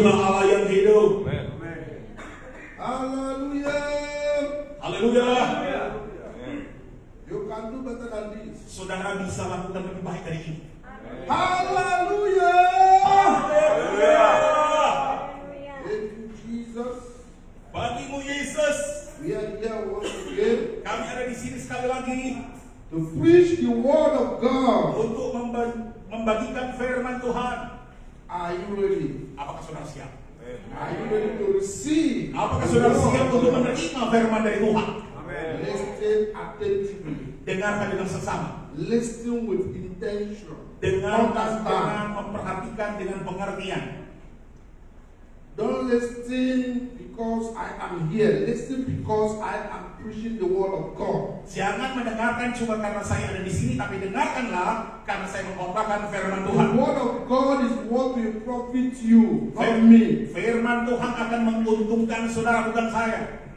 itulah Allah yang hidup. Haleluya. Haleluya. You can do better than this. Saudara bisa lakukan lebih baik dari ini. Haleluya. Haleluya. Thank you, Jesus. Bagimu Yesus, We are here once again kami ada di sini sekali lagi to preach the word of God. untuk membagikan firman Tuhan. Are you ready? Apakah saudara siap? Are you ready to receive? Apakah saudara siap untuk menerima firman dari Tuhan? Listen attentively. Dengarkan dengan seksama. Listen with intention. Dengarkan dengan Understand. memperhatikan dengan pengertian. Don't listen because I am here. Listen because I am preaching the word of God. Jangan mendengarkan cuma karena saya ada di sini, tapi dengarkanlah karena saya mengkhotbahkan firman Tuhan. The word of God is what will profit you, not me. Firman Tuhan akan menguntungkan saudara, bukan saya.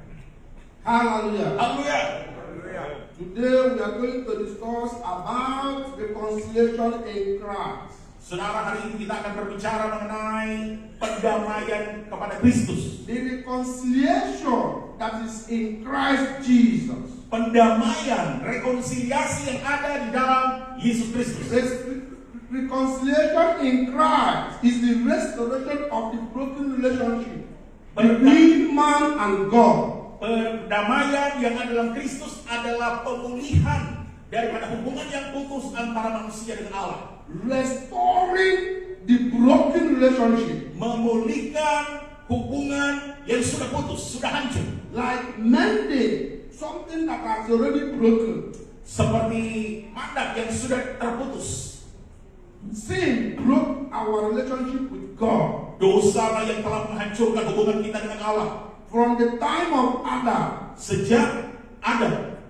Hallelujah. Haleluya. Today we are going to discuss about reconciliation in Christ. Saudara, hari ini kita akan berbicara mengenai pendamaian kepada Kristus. The reconciliation that is in Christ Jesus. Pendamaian, rekonsiliasi yang ada di dalam Yesus Kristus. Reconciliation in Christ is the restoration of the broken relationship between man and God. Perdamaian yang ada dalam Kristus adalah pemulihan daripada hubungan yang putus antara manusia dengan Allah. Restoring the broken relationship. Memulihkan hubungan yang sudah putus, sudah hancur. Like mending something that has already broken. Seperti mandat yang sudah terputus. Sin broke our relationship with God. Dosa yang telah menghancurkan hubungan kita dengan Allah. From the time of Adam, Sejak Adam,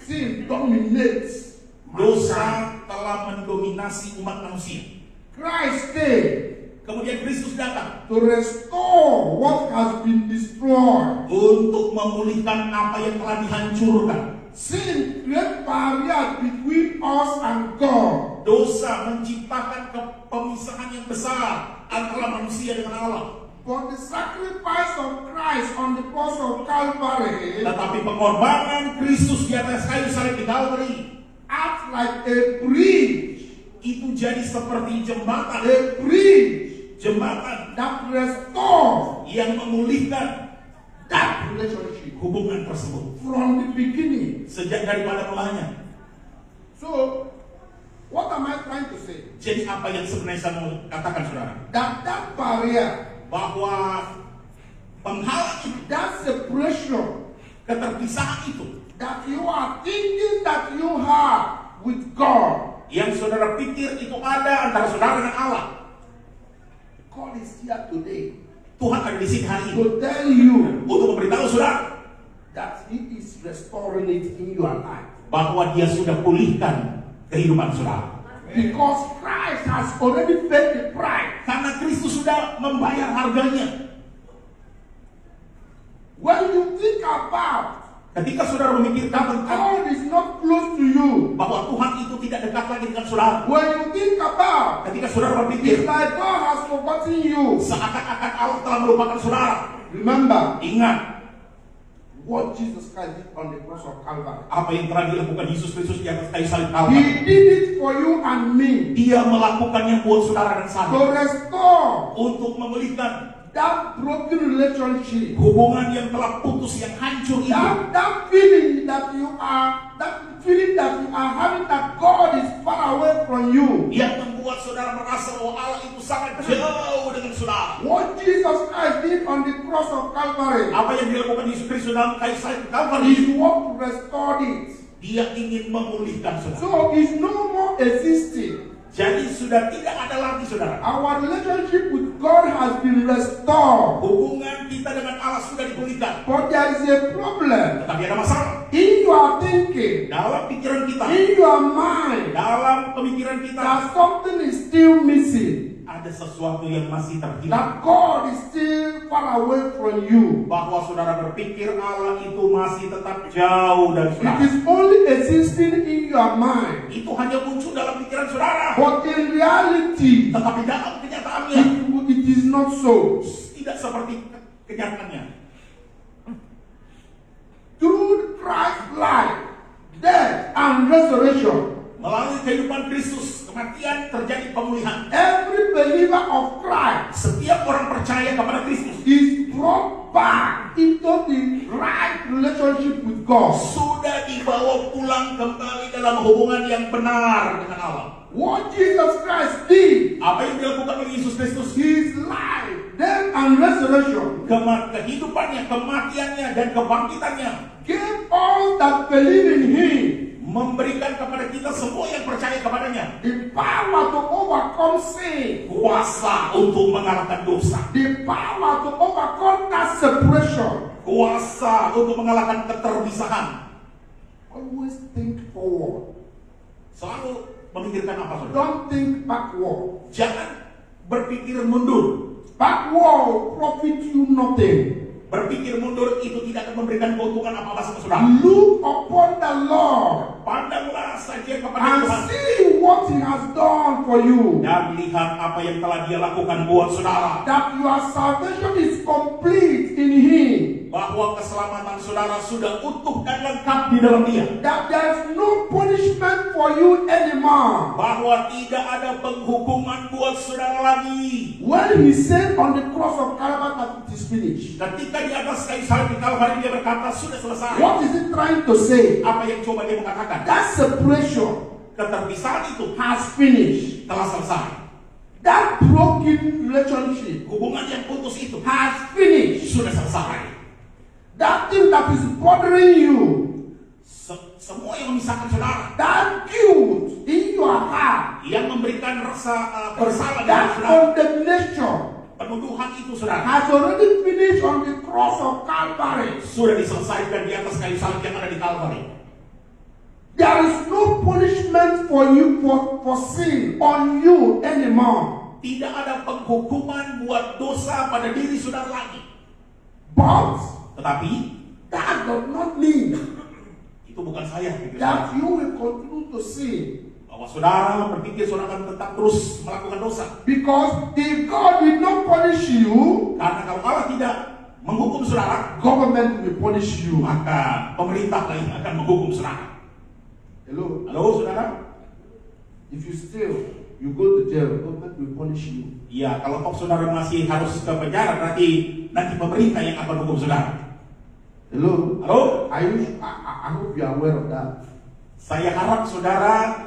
sin dominates. dosa telah mendominasi umat manusia. Christ came Kemudian Kristus datang to restore what has been destroyed. untuk memulihkan apa yang telah dihancurkan. Sin creates barriers between us and God. Dosa menciptakan pemisahan yang besar antara manusia dengan Allah. But the sacrifice of Christ on the cross of Calvary Tetapi pengorbanan Kristus di atas kayu salib di Kalvari acts like a bridge. itu jadi seperti jembatan. A bridge Jembatan that restores yang memulihkan that relationship hubungan tersebut from the beginning. sejak daripada mulanya. So, what am I trying to say? Jadi apa yang sebenarnya saya mau katakan, saudara? That barrier, Bahwa penghalang itu, that separation keterpisahan itu that you are thinking that you have with God, yang saudara pikir itu ada antara saudara dengan Allah. God is here today Tuhan ada di sini hari ini to tell you untuk memberitahu saudara that He is restoring it in your life. bahwa Dia sudah pulihkan kehidupan saudara. Because Christ has already paid the price. Karena Kristus sudah membayar harganya. When you think about Ketika saudara memikirkan tentang God is not close to you, bahwa Tuhan itu tidak dekat lagi dengan saudara. when you think about Ketika saudara it's berpikir like God has forgotten you. seakan-akan Allah telah melupakan saudara. Remember Ingat what Jesus Christ did on the cross of Calvary. apa yang telah dilakukan Yesus Kristus di atas kayu salib He Kalvari. did it for you and me Dia melakukannya buat saudara dan to saya restore untuk memulihkan that broken relationship. hubungan yang telah putus, yang hancur itu. That feeling that you are having that God is far away from you. Yang membuat saudara merasa bahwa Allah itu sangat jauh dengan saudara. What Jesus Christ did on the cross of Calvary Apa yang dilakukan Yesus Kristus dalam kayu salib Kalvari, is what restored it. Dia ingin memulihkan saudara. So it's no more existing. Jadi sudah tidak ada lagi saudara. Our relationship with God has been restored. Hubungan kita dengan Allah sudah dipulihkan. But there is a problem. Tetapi ada masalah In your thinking, dalam pikiran kita, in your mind, dalam pemikiran kita. that something is still missing. Ada sesuatu yang masih terhilang. That God is still far away from you. Bahwa saudara berpikir Allah itu masih tetap jauh dari It saudara. is only existing in your mind. Itu hanya muncul dalam pikiran saudara. But in reality, Tetapi dalam kenyataannya the not so. Tidak seperti kenyataannya. Through Christ's life, death, and resurrection, Melalui kehidupan Kristus, kematian terjadi pemulihan. every believer of Christ Setiap orang percaya kepada Kristus is brought back into the right relationship with God. sudah dibawa pulang kembali dalam hubungan yang benar dengan Allah. What Jesus Christ did, Apa yang dilakukan oleh Yesus Kristus? His life, death, and resurrection, Kehidupannya, kematiannya, dan kebangkitannya gave all that believe in Him memberikan kepada kita semua yang percaya kepadanya the power to overcome sin, kuasa untuk mengalahkan dosa, the power to overcome that separation. kuasa untuk mengalahkan keterpisahan. Always think forward. Selalu memikirkan apa, saudara? Don't think backward. Jangan berpikir mundur. Backward profit you nothing. Berpikir mundur itu tidak akan memberikan keuntungan apa-apa sama saudara. Look upon the Lord Pandanglah saja kepada and Tuhan see what He has done for you. dan lihat apa yang telah Dia lakukan buat saudara. That your salvation is complete in Him. Bahwa keselamatan saudara sudah utuh dan lengkap di dalam Dia. That there is no punishment for you anymore. Bahwa tidak ada penghukuman buat saudara lagi. When He said on the cross of Calvary that it is finished, Ketika di atas kayu salib di Kalvari Dia berkata sudah selesai. what is it trying to say? Apa yang coba Dia mengatakan? That separation Keterpisahan itu has finished. telah selesai. That broken relationship Hubungan yang putus itu has finished. sudah selesai. That thing that is bothering you, Semua yang memisahkan saudara, that guilt in your heart, yang memberikan rasa bersalah dalam that saudara, condemnation penuduhan itu saudara has already finished on the cross of Calvary. sudah diselesaikan di atas kayu salib yang ada di Kalvari. There is no punishment for you for sin on you anymore. Tidak ada penghukuman buat dosa pada diri saudara lagi. But Tetapi that does not mean itu bukan saya pikir that saudara. you will continue to sin. Bahwa saudara berpikir saudara akan tetap terus melakukan dosa. Because if God did not punish you, Karena kalau Allah tidak menghukum saudara, government will punish you. maka pemerintah lain akan menghukum saudara. Hello? Halo saudara? If you steal, you go to jail, government will punish you. Iya, kalau saudara masih harus ke penjara, berarti nanti pemerintah yang akan menghukum saudara. Hello? Halo? I hope you are aware of that. Saya harap saudara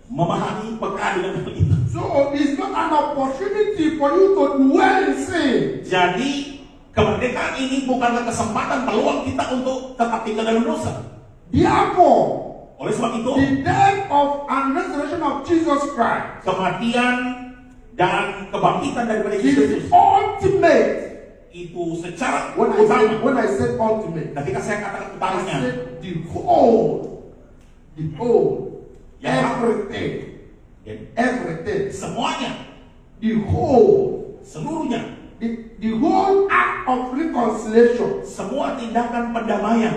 memahami peka dengan hal itu. So it's not an opportunity for you to dwell in sin. Jadi kemerdekaan ini bukanlah kesempatan peluang kita untuk tetap tinggal dalam dosa. Therefore, Oleh sebab itu, the death of and resurrection of Jesus Christ kematian dan kebangkitan daripada Yesus is Kristus ultimate. itu secara When utama. I said ultimate, Ketika saya katakan I utamanya, said the whole, everything, semuanya, the whole, seluruhnya, the whole act of reconciliation. semua tindakan pendamaian,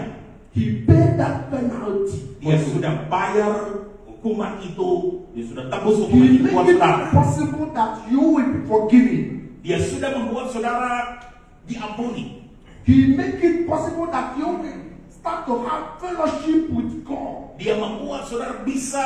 He paid that penalty. Dia sudah bayar hukuman itu, dia sudah tebus hukuman He itu buat made it saudara. possible that you will be forgiven. Dia sudah membuat saudara diampuni. He make it possible that you will start to have fellowship with God Dia membuat saudara bisa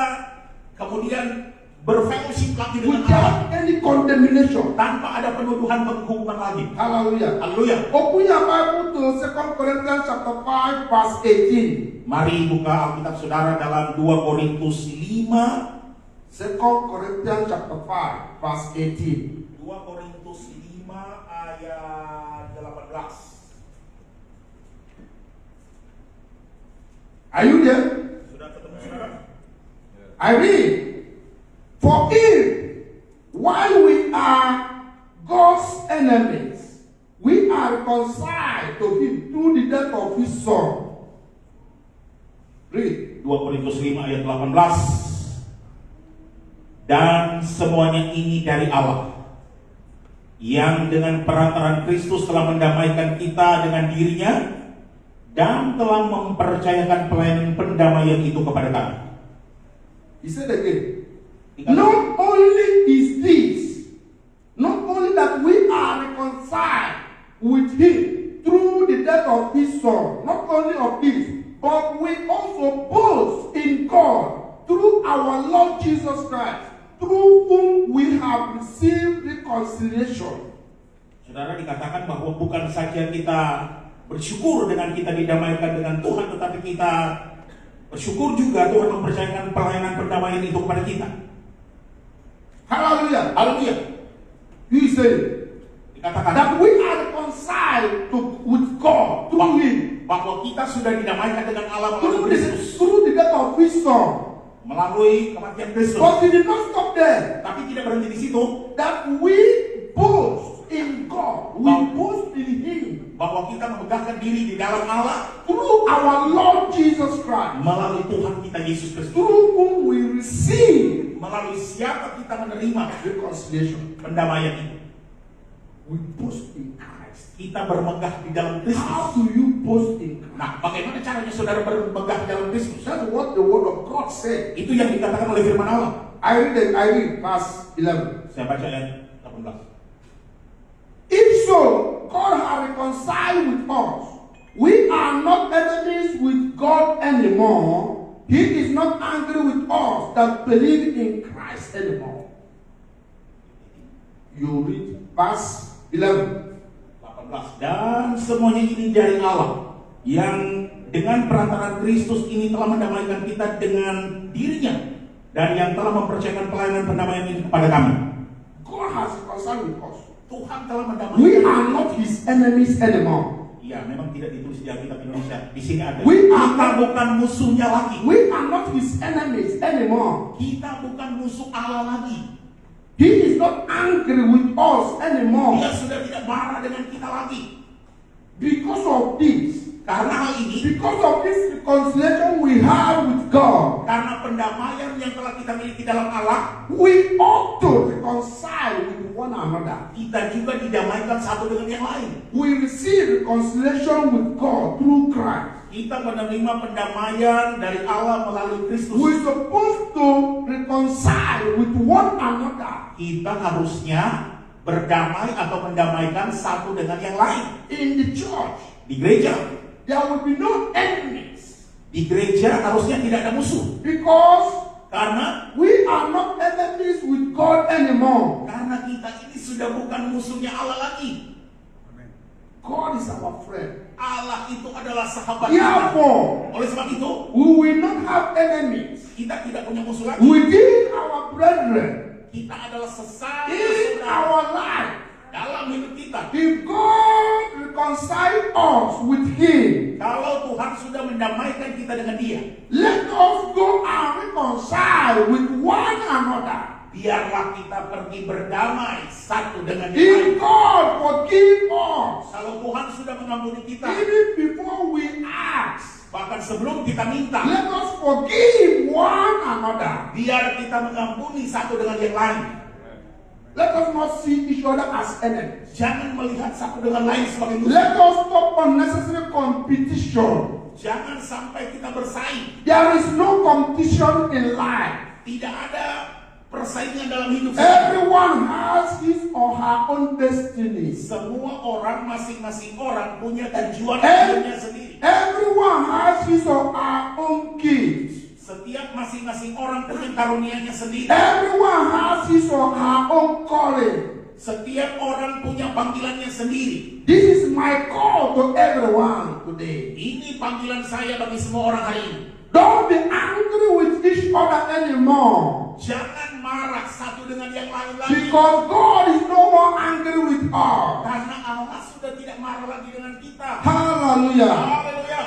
kemudian berfellowship lagi dengan Allah without any condemnation. tanpa ada penuduhan penghukuman lagi. Hallelujah. Haleluya. Open your Bible to 2 Corinthians chapter 5 verse 18. Mari buka Alkitab saudara dalam 2 Korintus 5. 2 Corinthians chapter 5 verse 18. 2 Korintus 5 ayat 18. Are you there? Sudah ketemu saudara? I read. For if, while we are God's enemies, we are reconciled to Him through the death of His Son. Read. 2 Korintus 5 ayat 18. Dan semuanya ini dari Allah, yang dengan perantaraan Kristus telah mendamaikan kita dengan dirinya dan telah mempercayakan pelayanan pendamaian itu kepada kami. He said again, not only is this, not only that we are so, not only of this, but we also boast in God through our Lord Jesus Christ, through whom we have received reconciliation. Saudara, dikatakan bahwa bukan saja kita bersyukur dengan kita didamaikan dengan Tuhan, tetapi kita bersyukur juga Tuhan mempercayakan pelayanan perdamaian itu kepada kita. Hallelujah. Haleluya. He said Dikatakan that we are reconciled with God through Him, bahwa kita sudah didamaikan dengan Allah melalui Kristus, through the death of His Son. melalui kematian Kristus. But He did not stop there. Tapi tidak berhenti di situ, That we boast in God, we boast in Him bahwa kita memegahkan diri di dalam Allah through our Lord Jesus Christ, melalui Tuhan kita Yesus Kristus, through whom we receive melalui siapa kita menerima reconciliation. pendamaian itu. We boast in Christ. Kita bermegah di dalam How Kristus. do you boast in Christ? Nah, bagaimana caranya saudara bermegah di dalam Kristus? That's what the Word of God said. Itu yang dikatakan oleh firman Allah. I read verse 11. Saya baca ayat 18. If so, God has reconciled with us. We are not enemies with God anymore. He is not angry with us that believe in Christ anymore. You read verse 11. 18. Dan semuanya ini dari Allah, yang dengan perantaraan Kristus ini telah mendamaikan kita dengan dirinya, dan yang telah mempercayakan pelayanan pendamaian ini kepada kami. God has reconciled with us. Tuhan telah mendamaikan. We are not His enemies anymore. Ya, memang tidak ditulis di Alkitab Indonesia. Di sini ada. We are Kita bukan musuhnya lagi. We are not His enemies anymore. Kita bukan musuh Allah lagi. He is not angry with us anymore. Dia sudah tidak marah dengan kita lagi. Because of this, Karena hal ini, because of this reconciliation we have with God, karena pendamaian yang telah kita miliki dalam Allah, we ought to reconcile with one another. kita juga didamaikan satu dengan yang lain. We receive reconciliation with God through Christ. Kita menerima pendamaian dari Allah melalui Kristus. We're supposed to reconcile with one another. Kita harusnya berdamai atau mendamaikan satu dengan yang lain. In the church, Di gereja, there will be no enemies di gereja harusnya tidak ada musuh. because Karena we are not enemies with God anymore. kita ini sudah bukan musuhnya Allah lagi. God is our friend. Allah itu adalah sahabat kita. Therefore, Oleh sebab itu, we will not have enemies kita tidak punya musuh lagi. within our brethren Kita adalah sesama in saudara our life. dalam hidup kita. If God reconcile us with Him, Kalau Tuhan sudah mendamaikan kita dengan Dia, let us go and reconcile with one another. biarlah kita pergi berdamai satu dengan yang lain. If God forgive us, Kalau Tuhan sudah mengampuni kita, even before we ask, bahkan sebelum kita minta, let us forgive one another. biar kita mengampuni satu dengan yang lain. Let us not see each other as enemies. Jangan melihat satu dengan lain sebagai musuh. Let us stop unnecessary competition. Jangan sampai kita bersaing. There is no competition in life. Tidak ada persaingan dalam hidup. Everyone has his or her own destiny. Semua orang, masing-masing orang punya tujuan Eh? hidupnya sendiri. Everyone has his or her own gifts. Setiap masing-masing orang punya karunianya sendiri. Everyone has his or her own calling. Setiap orang punya panggilannya sendiri. This is my call to everyone today. Ini panggilan saya bagi semua orang hari ini. Don't be angry with each other anymore. Jangan marah satu dengan yang lain lagi. Because God is no more angry with us. Karena Allah sudah tidak marah lagi dengan kita. Hallelujah. Haleluya.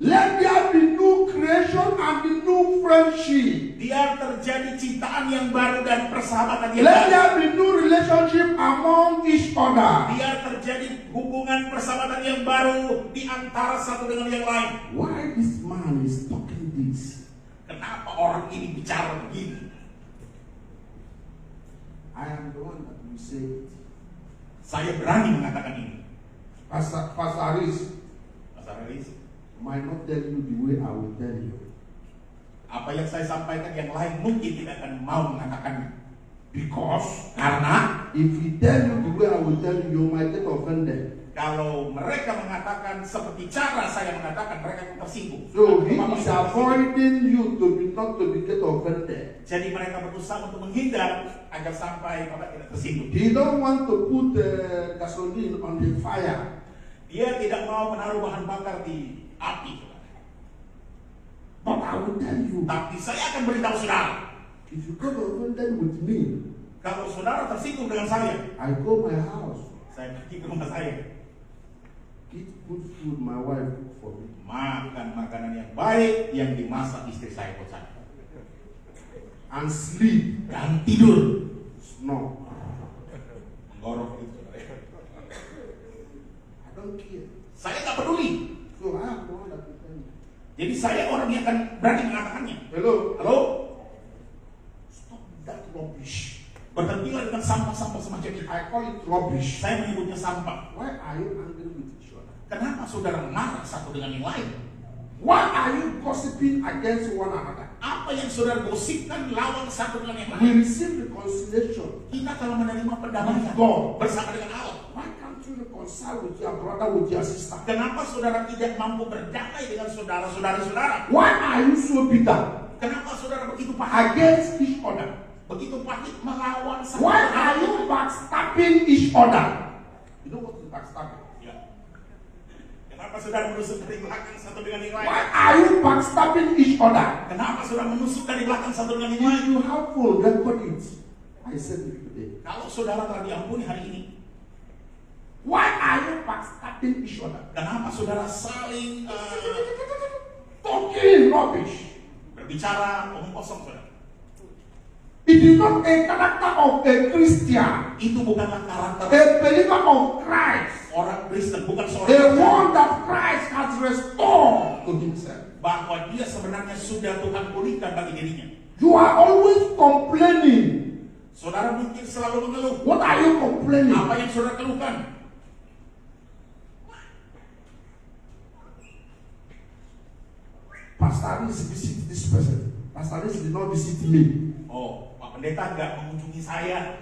Let there be new creation and be new friendship. Biar terjadi ciptaan yang baru dan persahabatan yang Let baru. there be new relationship among each other. Biar terjadi hubungan persahabatan yang baru di antara satu dengan yang lain. Why this man is talking this? Kenapa orang ini bicara begini? I am the one that will say it. Saya berani mengatakan ini. Pastor Aris Mas Aris, might not tell you the way I will tell you. apa yang saya sampaikan yang lain mungkin tidak akan mau mengatakannya. Because Karena if he tell you the way I will tell you, you might get offended. Kalau mereka mengatakan seperti cara saya mengatakan, mereka akan tersinggung. So he is avoiding you to get offended. Jadi mereka berusaha untuk menghindar agar sampai Bapak tidak tersinggung. He don't want to put gasoline on the fire. Dia tidak mau menaruh bahan bakar di api. But I will tell you, Tapi saya akan beritahu saudara, if you get offended with me, kalau saudara tersinggung dengan saya, I go my house, saya pergi ke rumah saya, eat good food my wife cook for me. makan makanan yang baik yang dimasak istri saya buat saya, And sleep, dan tidur. snore. Menggorok itu. I don't care. Saya tak peduli. So I am the one that will tell you. Jadi saya orang yang akan berani mengatakannya. Hello? Halo? Stop that rubbish. Berhentilah dengan sampah-sampah semacam itu. I call it rubbish. Saya menyebutnya sampah. Why are you angry with each other? Kenapa saudara marah satu dengan yang lain? Why are you gossiping against one another? Apa yang saudara gosipkan lawan satu dengan yang We lain? receive reconciliation. Kita telah menerima pendamaian God. bersama dengan Allah. Why can't you reconcile with your brother, with your sister? Kenapa saudara tidak mampu berdamai dengan saudara-saudara? Why are you so bitter Kenapa saudara begitu pahit? against each other? Begitu pahit melawan satu Why dengan are yang you lain? backstabbing each other? You know what is backstabbing? Ya. Kenapa saudara menusuk dari belakang satu dengan yang lain? Why are you backstabbing each other? Kenapa saudara menusuk dari belakang satu dengan yang If lain? you have full record it, I said it today. Kalau saudara telah diampuni hari ini, Why are you backstabbing each other? kenapa saudara saling Talking rubbish. berbicara omong kosong saudara? It is not a character of a Christian, Itu bukanlah karakter a believer of Christ, orang Kristen, bukan the seorang one that Christ has restored to himself. bahwa dia sebenarnya sudah Tuhan pulihkan bagi dirinya. You are always complaining. Saudara mungkin selalu mengeluh. What are you complaining? Apa yang saudara keluhkan? Pastor Aris visit this person. Pastor Aris did not visit me. Oh, Pak Pendeta nggak mengunjungi saya.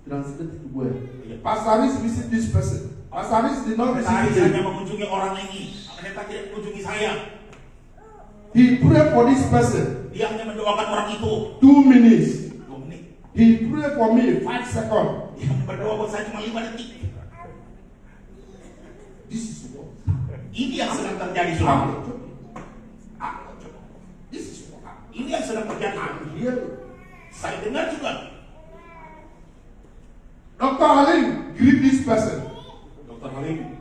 Translate it well. Iya. Pastor Aris visit this person. Pastor Aris did not Pendeta visit hanya me. mengunjungi orang ini. Pak Pendeta tidak mengunjungi saya. He prayed for this person Dia hanya mendoakan orang itu 2 minutes. 2 menit. He prayed for me 5 seconds. Dia berdoa buat saya cuma 5 detik. This is what. Ini yang sedang terjadi saudara. This is what happened. Ini yang sedang terjadi. I'm here. Saya dengar juga. Dr. Halim, greet this person. Dr. Halim,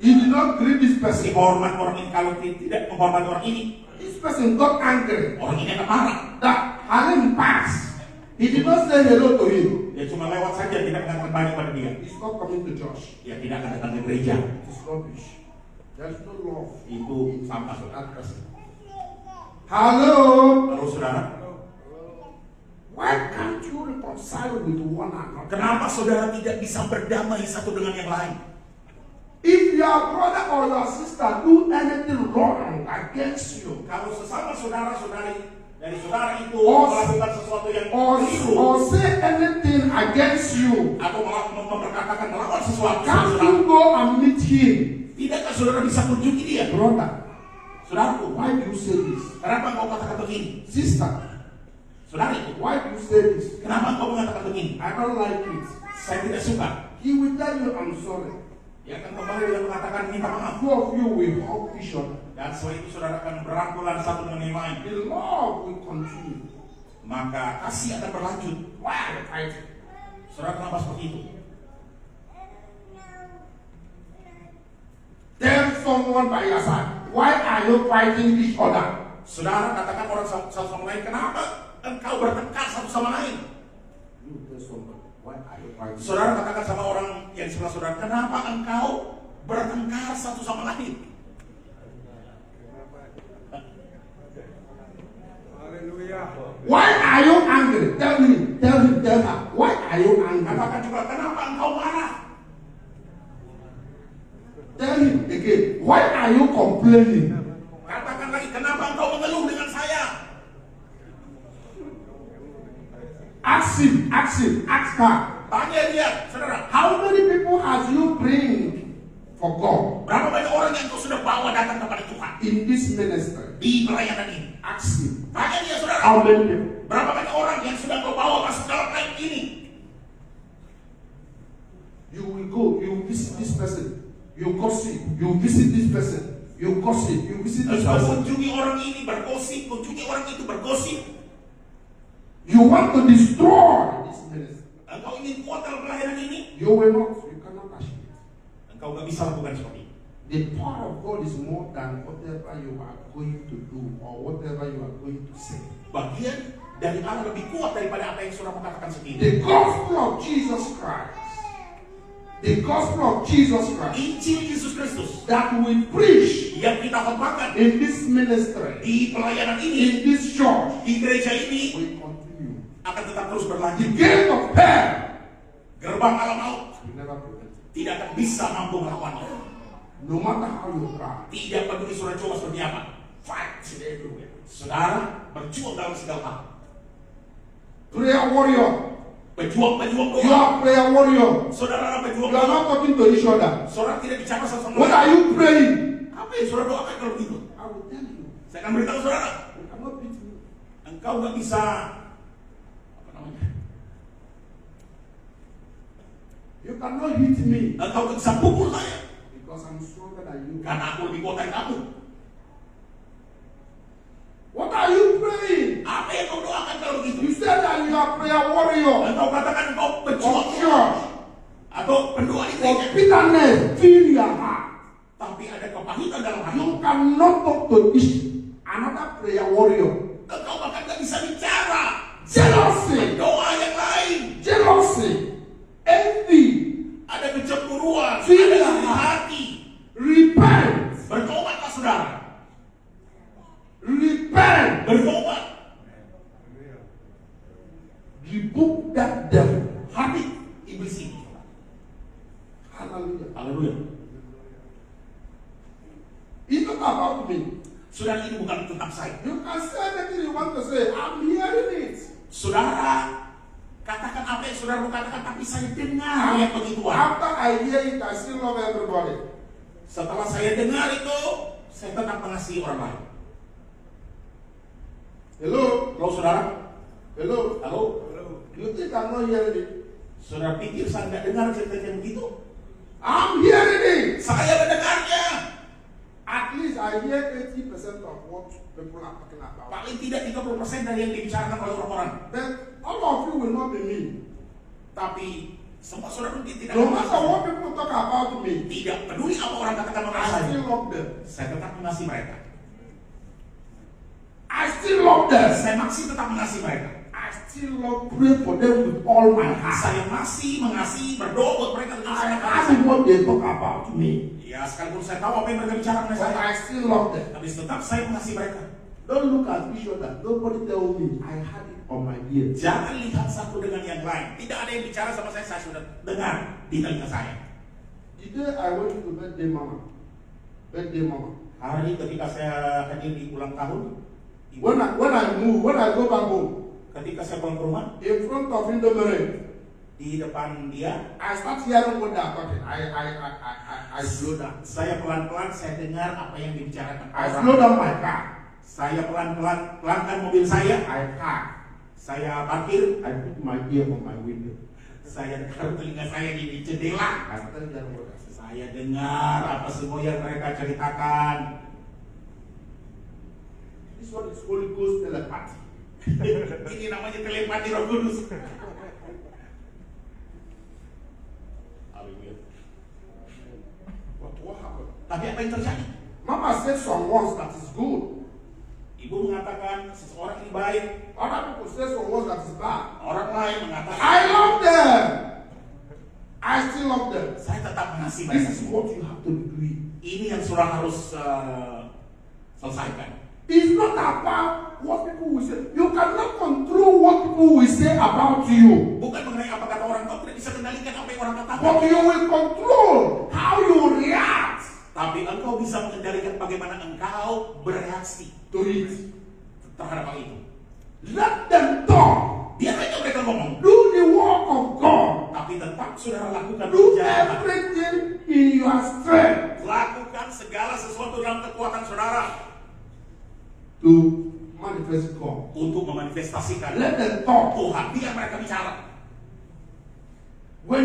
He did not greet this person. hormat orang ini. Kalau tidak menghormati orang ini, This person got angry orang ini akan marah. that Halim passed. He did not say hello to him. Dia cuma lewat saja, tidak mengatakan banyak pada dia. He's not coming to church. Dia tidak akan datang ke gereja. It's rubbish. There's no love Itu sampah for saudara. that person. Hello. Lalu saudara, Why can't you reconcile with one another? kenapa saudara tidak bisa berdamai satu dengan yang lain? If your brother or your sister do anything wrong against you, Kalau sesama saudara-saudari dari saudara itu Or- melakukan sesuatu yang or keliru say anything against you, atau malah memperkatakan melakukan sesuatu, can't saudara, you go and meet him? tidakkah saudara bisa kunjungi dia? Brother, Saudaraku, why do you say this? kenapa engkau katakan begini? Sister, Saudariku, why do you say this? kenapa engkau mengatakan begini? I don't like it. Saya tidak suka. He will tell you, I'm sorry. Dia akan kembali dan mengatakan minta maaf. Two of you will hug each other. Dan setelah itu saudara akan berangkulan satu dengan yang lain. The love will continue. Maka kasih akan berlanjut. Why are you fighting? Saudara kenapa seperti itu? Tell someone by your side, why are you fighting each other? Saudara katakan orang satu sama lain, kenapa engkau bertengkar satu sama lain? You tell somebody, why are you fighting? Saudara katakan sama orang yang sebelah saudara, kenapa engkau bertengkar satu sama lain? Why are you angry? Tell him, tell her. Why are you angry? Katakan juga, kenapa engkau marah? Tell him again, why are you complaining? Katakan lagi, kenapa engkau mengeluh dengan saya? Ask him, ask her. Tanya dia, saudara. How many people has you bring for God Berapa banyak orang yang kau sudah bawa datang kepada Tuhan in this ministry? di pelayanan ini? Ask him. Tanya dia, saudara. How many people? Berapa banyak orang yang sudah kau bawa masuk dalam pelayanan ini? You will go, you visit this person, you gossip, you visit this person, you gossip, you visit this Engkau person. kunjungi orang ini bergosip, kunjungi orang itu bergosip. You want to destroy this ministry. Engkau ingin kuat dalam pelayanan ini? You will not, you cannot achieve it. Engkau gak bisa lakukan seperti itu. The power of God is more than whatever you are going to do or whatever you are going to say. Bagian dari Allah lebih kuat daripada apa yang saudara mengatakan sendiri. The gospel of Jesus Christ. The gospel of Jesus Christ Injil Yesus Kristus that we preach yang kita khotbahkan in this ministry, di pelayanan in ini, this church, di gereja ini will continue. akan tetap terus The berlanjut. gate of hell Gerbang alam maut will never prevent it. tidak akan bisa mampu melawannya. No matter how you try. Tidak peduli saudara coba seperti apa. Fight everywhere. Saudara berjuang dalam segala hal. Prayer warrior. Berjuang You doa. are prayer warrior. Saudara berjuang You are doa. not talking to each other. Saudara tidak bicara sama What are you praying? Apa yang saudara doakan kalau begitu? I will tell you. Saya akan beritahu saudara. You cannot beat me. Engkau gak bisa apa namanya? You cannot hit me Engkau gak bisa pukul saya because I'm stronger than you. karena aku lebih kuat dari kamu. What are you praying? Apa yang kau doakan kalau begitu? You said that you are prayer warrior. Engkau katakan engkau Of berjuang church. atau pendoa di Of gereja, bitterness. Fill your heart. tapi ada kepahitan dalam hati. You cannot talk to each another prayer warrior. Engkau bahkan gak bisa bicara. Jealousy. Doa yang lain. Jealousy. Envy. Ada kecemburuan. Fill Ada your iri heart. hati. Repent. Bertobatlah saudara. Repent. Bertobat. Rebuke that devil. Hati iblis ini. Hallelujah. Haleluya. It's not about me. Saudara, ini bukan tentang saya. You can say anything you want to say. I'm hearing it. Saudara, katakan apa yang saudara mau katakan, tapi saya dengar yang begituan. After I hear it, I still love everybody. Setelah saya dengar itu, saya tetap mengasihi orang lain. Hello? Halo saudara? Hello? Halo? You think I'm not hearing it? Saudara pikir saya nggak dengar cerita yang begitu? I'm hearing it. Saya mendengarnya. At least I hear 80% of what people are talking about. Paling tidak 30% dari yang dibicarakan oleh orang-orang. Then all of you will not be me. Tapi semua saudara mungkin tidak No akan matter merasa. what people talk about me, Tidak peduli apa orang katakan mengenai I saya. still love them. Saya tetap mengasihi mereka. I still love them. Saya masih tetap mengasihi mereka. I still love pray for them with all my heart. Saya masih mengasihi, berdoa buat mereka dengan I sangat ask hati. what they talk about me, Ya, sekalipun saya tahu apa yang mereka bicara mengenai but saya, I still love them. tapi tetap saya mengasihi mereka. Don't look at each other. Nobody tell me. I had it on my ear. Jangan lihat satu dengan yang lain. Tidak ada yang bicara sama saya sudah dengar di telinga saya. The day I went to birthday mama, Hari ketika saya hadir di ulang tahun, when I go back home, ketika saya pulang ke rumah, in front of Indomere, di depan dia, I start hearing what they're talking. I slow down. saya pelan-pelan saya dengar apa yang dibicarakan I orang. slow down my car. Saya pelan-pelan pelankan mobil saya I parkir, put my ear on my window. saya taruh telinga saya di jendela. I tell them what I say. Saya dengar apa semua yang mereka ceritakan. This one is Holy Ghost telepathy. Ini namanya telepati Roh Kudus. Haleluya. But what happened? Tapi apa yang terjadi? Mama said some words that is good. Ibu mengatakan seseorang ini baik. Other people say some words that is bad. Orang lain mengatakan I love them. I still love them. saya tetap mengasihi mereka. This is what you have to be doing. Ini yang saudara harus selesaikan. It's not about what people will say. You cannot control what people will say about you. Bukan mengenai apa kata orang, kau tidak bisa kendalikan apa yang orang katakan. But you will control how you react Tapi engkau bisa mengendalikan bagaimana engkau bereaksi to it. terhadap hal itu. Let them talk. Biar aja mereka ngomong. Do the work of God. Tapi Tapi tetap saudara lakukan Do pekerjaan. everything in your strength Lakukan segala sesuatu dalam kekuatan saudara to manifest God. untuk memanifestasikan Let them talk. Tuhan. Biar mereka bicara. When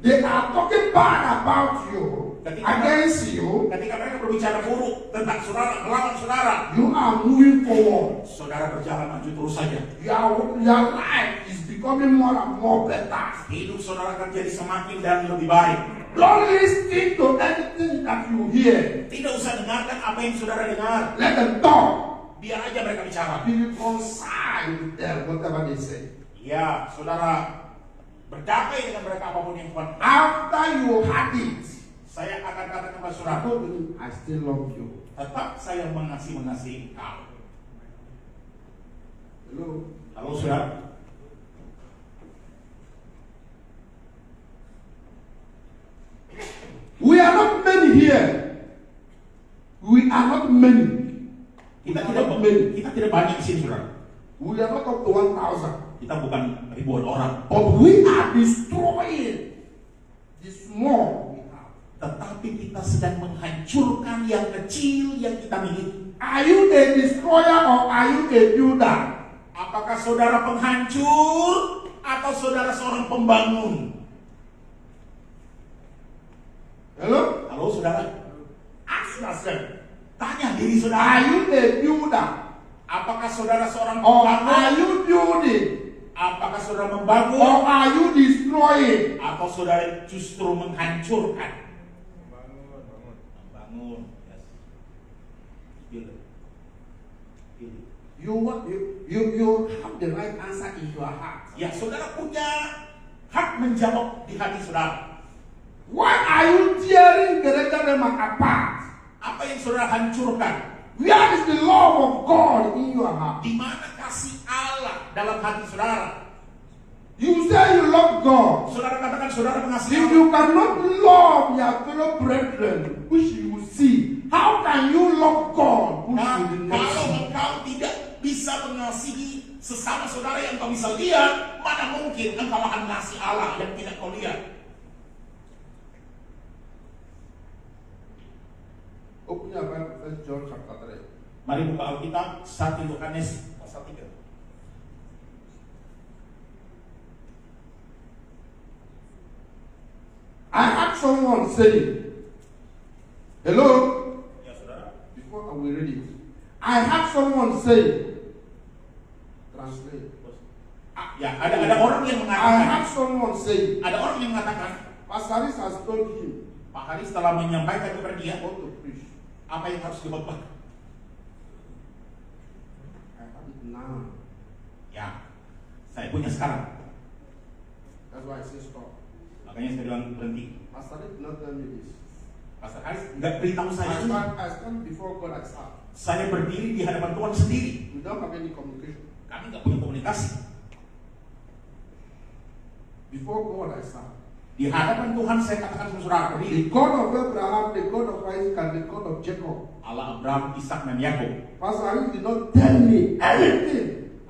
they are talking bad about you, against you, Ketika mereka berbicara buruk tentang saudara, melawan saudara, you are moving forward. saudara berjalan maju terus saja. Your life is becoming more and more better. Hidup saudara akan jadi semakin dan lebih baik. Don't listen to anything that you hear. Tidak usah dengarkan apa yang saudara dengar. Let them talk. Biar aja mereka bicara. Be reconciled with them, whatever they say. Ya, saudara berdamai dengan mereka apapun yang Tuhan. After you had it, Saya akan katakan kepada I saudara, told you, I still love you. tetap saya mengasihi engkau. Hello? Halo saudara. We are not many here. We are not many. Kita tidak banyak di sini saudara. We are not up to 1,000. Kita bukan ribuan orang. But we are destroying the small we have. Tetapi kita sedang menghancurkan yang kecil yang kita miliki. Are you a destroyer or are you a builder? Apakah saudara penghancur atau saudara seorang pembangun? Hello? Halo saudara. Ask yourself. Tanya diri Are saudara. you a builder Apakah saudara seorang or pembangun? are you building Apakah saudara or membangun? are you destroying? Atau saudara justru menghancurkan? Membangun. Yes. Pilih. Pilih. You have the right answer in your heart. Ya, saudara punya hak menjawab di hati saudara. Why are you tearing Jerusalem apart? Apa yang saudara hancurkan? Where is the love of God in your heart? Di mana kasih Allah dalam hati saudara? You say you love God. Saudara katakan saudara mengasihi If Allah. you cannot love your fellow brethren, which you will see, how can you love God, which you will not Kalau see? engkau tidak bisa mengasihi sesama saudara yang kau bisa lihat, mana mungkin engkau akan mengasihi Allah yang tidak kau lihat? Open your Bible, 1 John chapter 3. Mari buka Alkitab 1 Yohanes pasal 3. I had someone say, hello, Ya saudara. before I will read it. I had someone say, translate. Ya, ada orang yang I mengatakan, had someone say, ada orang yang mengatakan, Pastor Haris has told him, Pak Haris telah menyampaikan kepada dia what to preach. apa yang harus dikhotbah. I have it now. Ya, saya punya sekarang. That's why I say stop. Makanya saya bilang berhenti. Pastor Haris did not tell me this. Pastor Haris nggak beritahu saya. I stand before God, I start. Saya berdiri di hadapan Tuhan sendiri. We don't have any communication. Kami nggak punya komunikasi. Before God, I start. Di hadapan Tuhan saya katakan sama saudara berdiri. The God of Abraham, the God of Isaac, and the God of Jacob. Allah Abraham, Ishak dan Yakub. Pastor Haris did not tell me anything.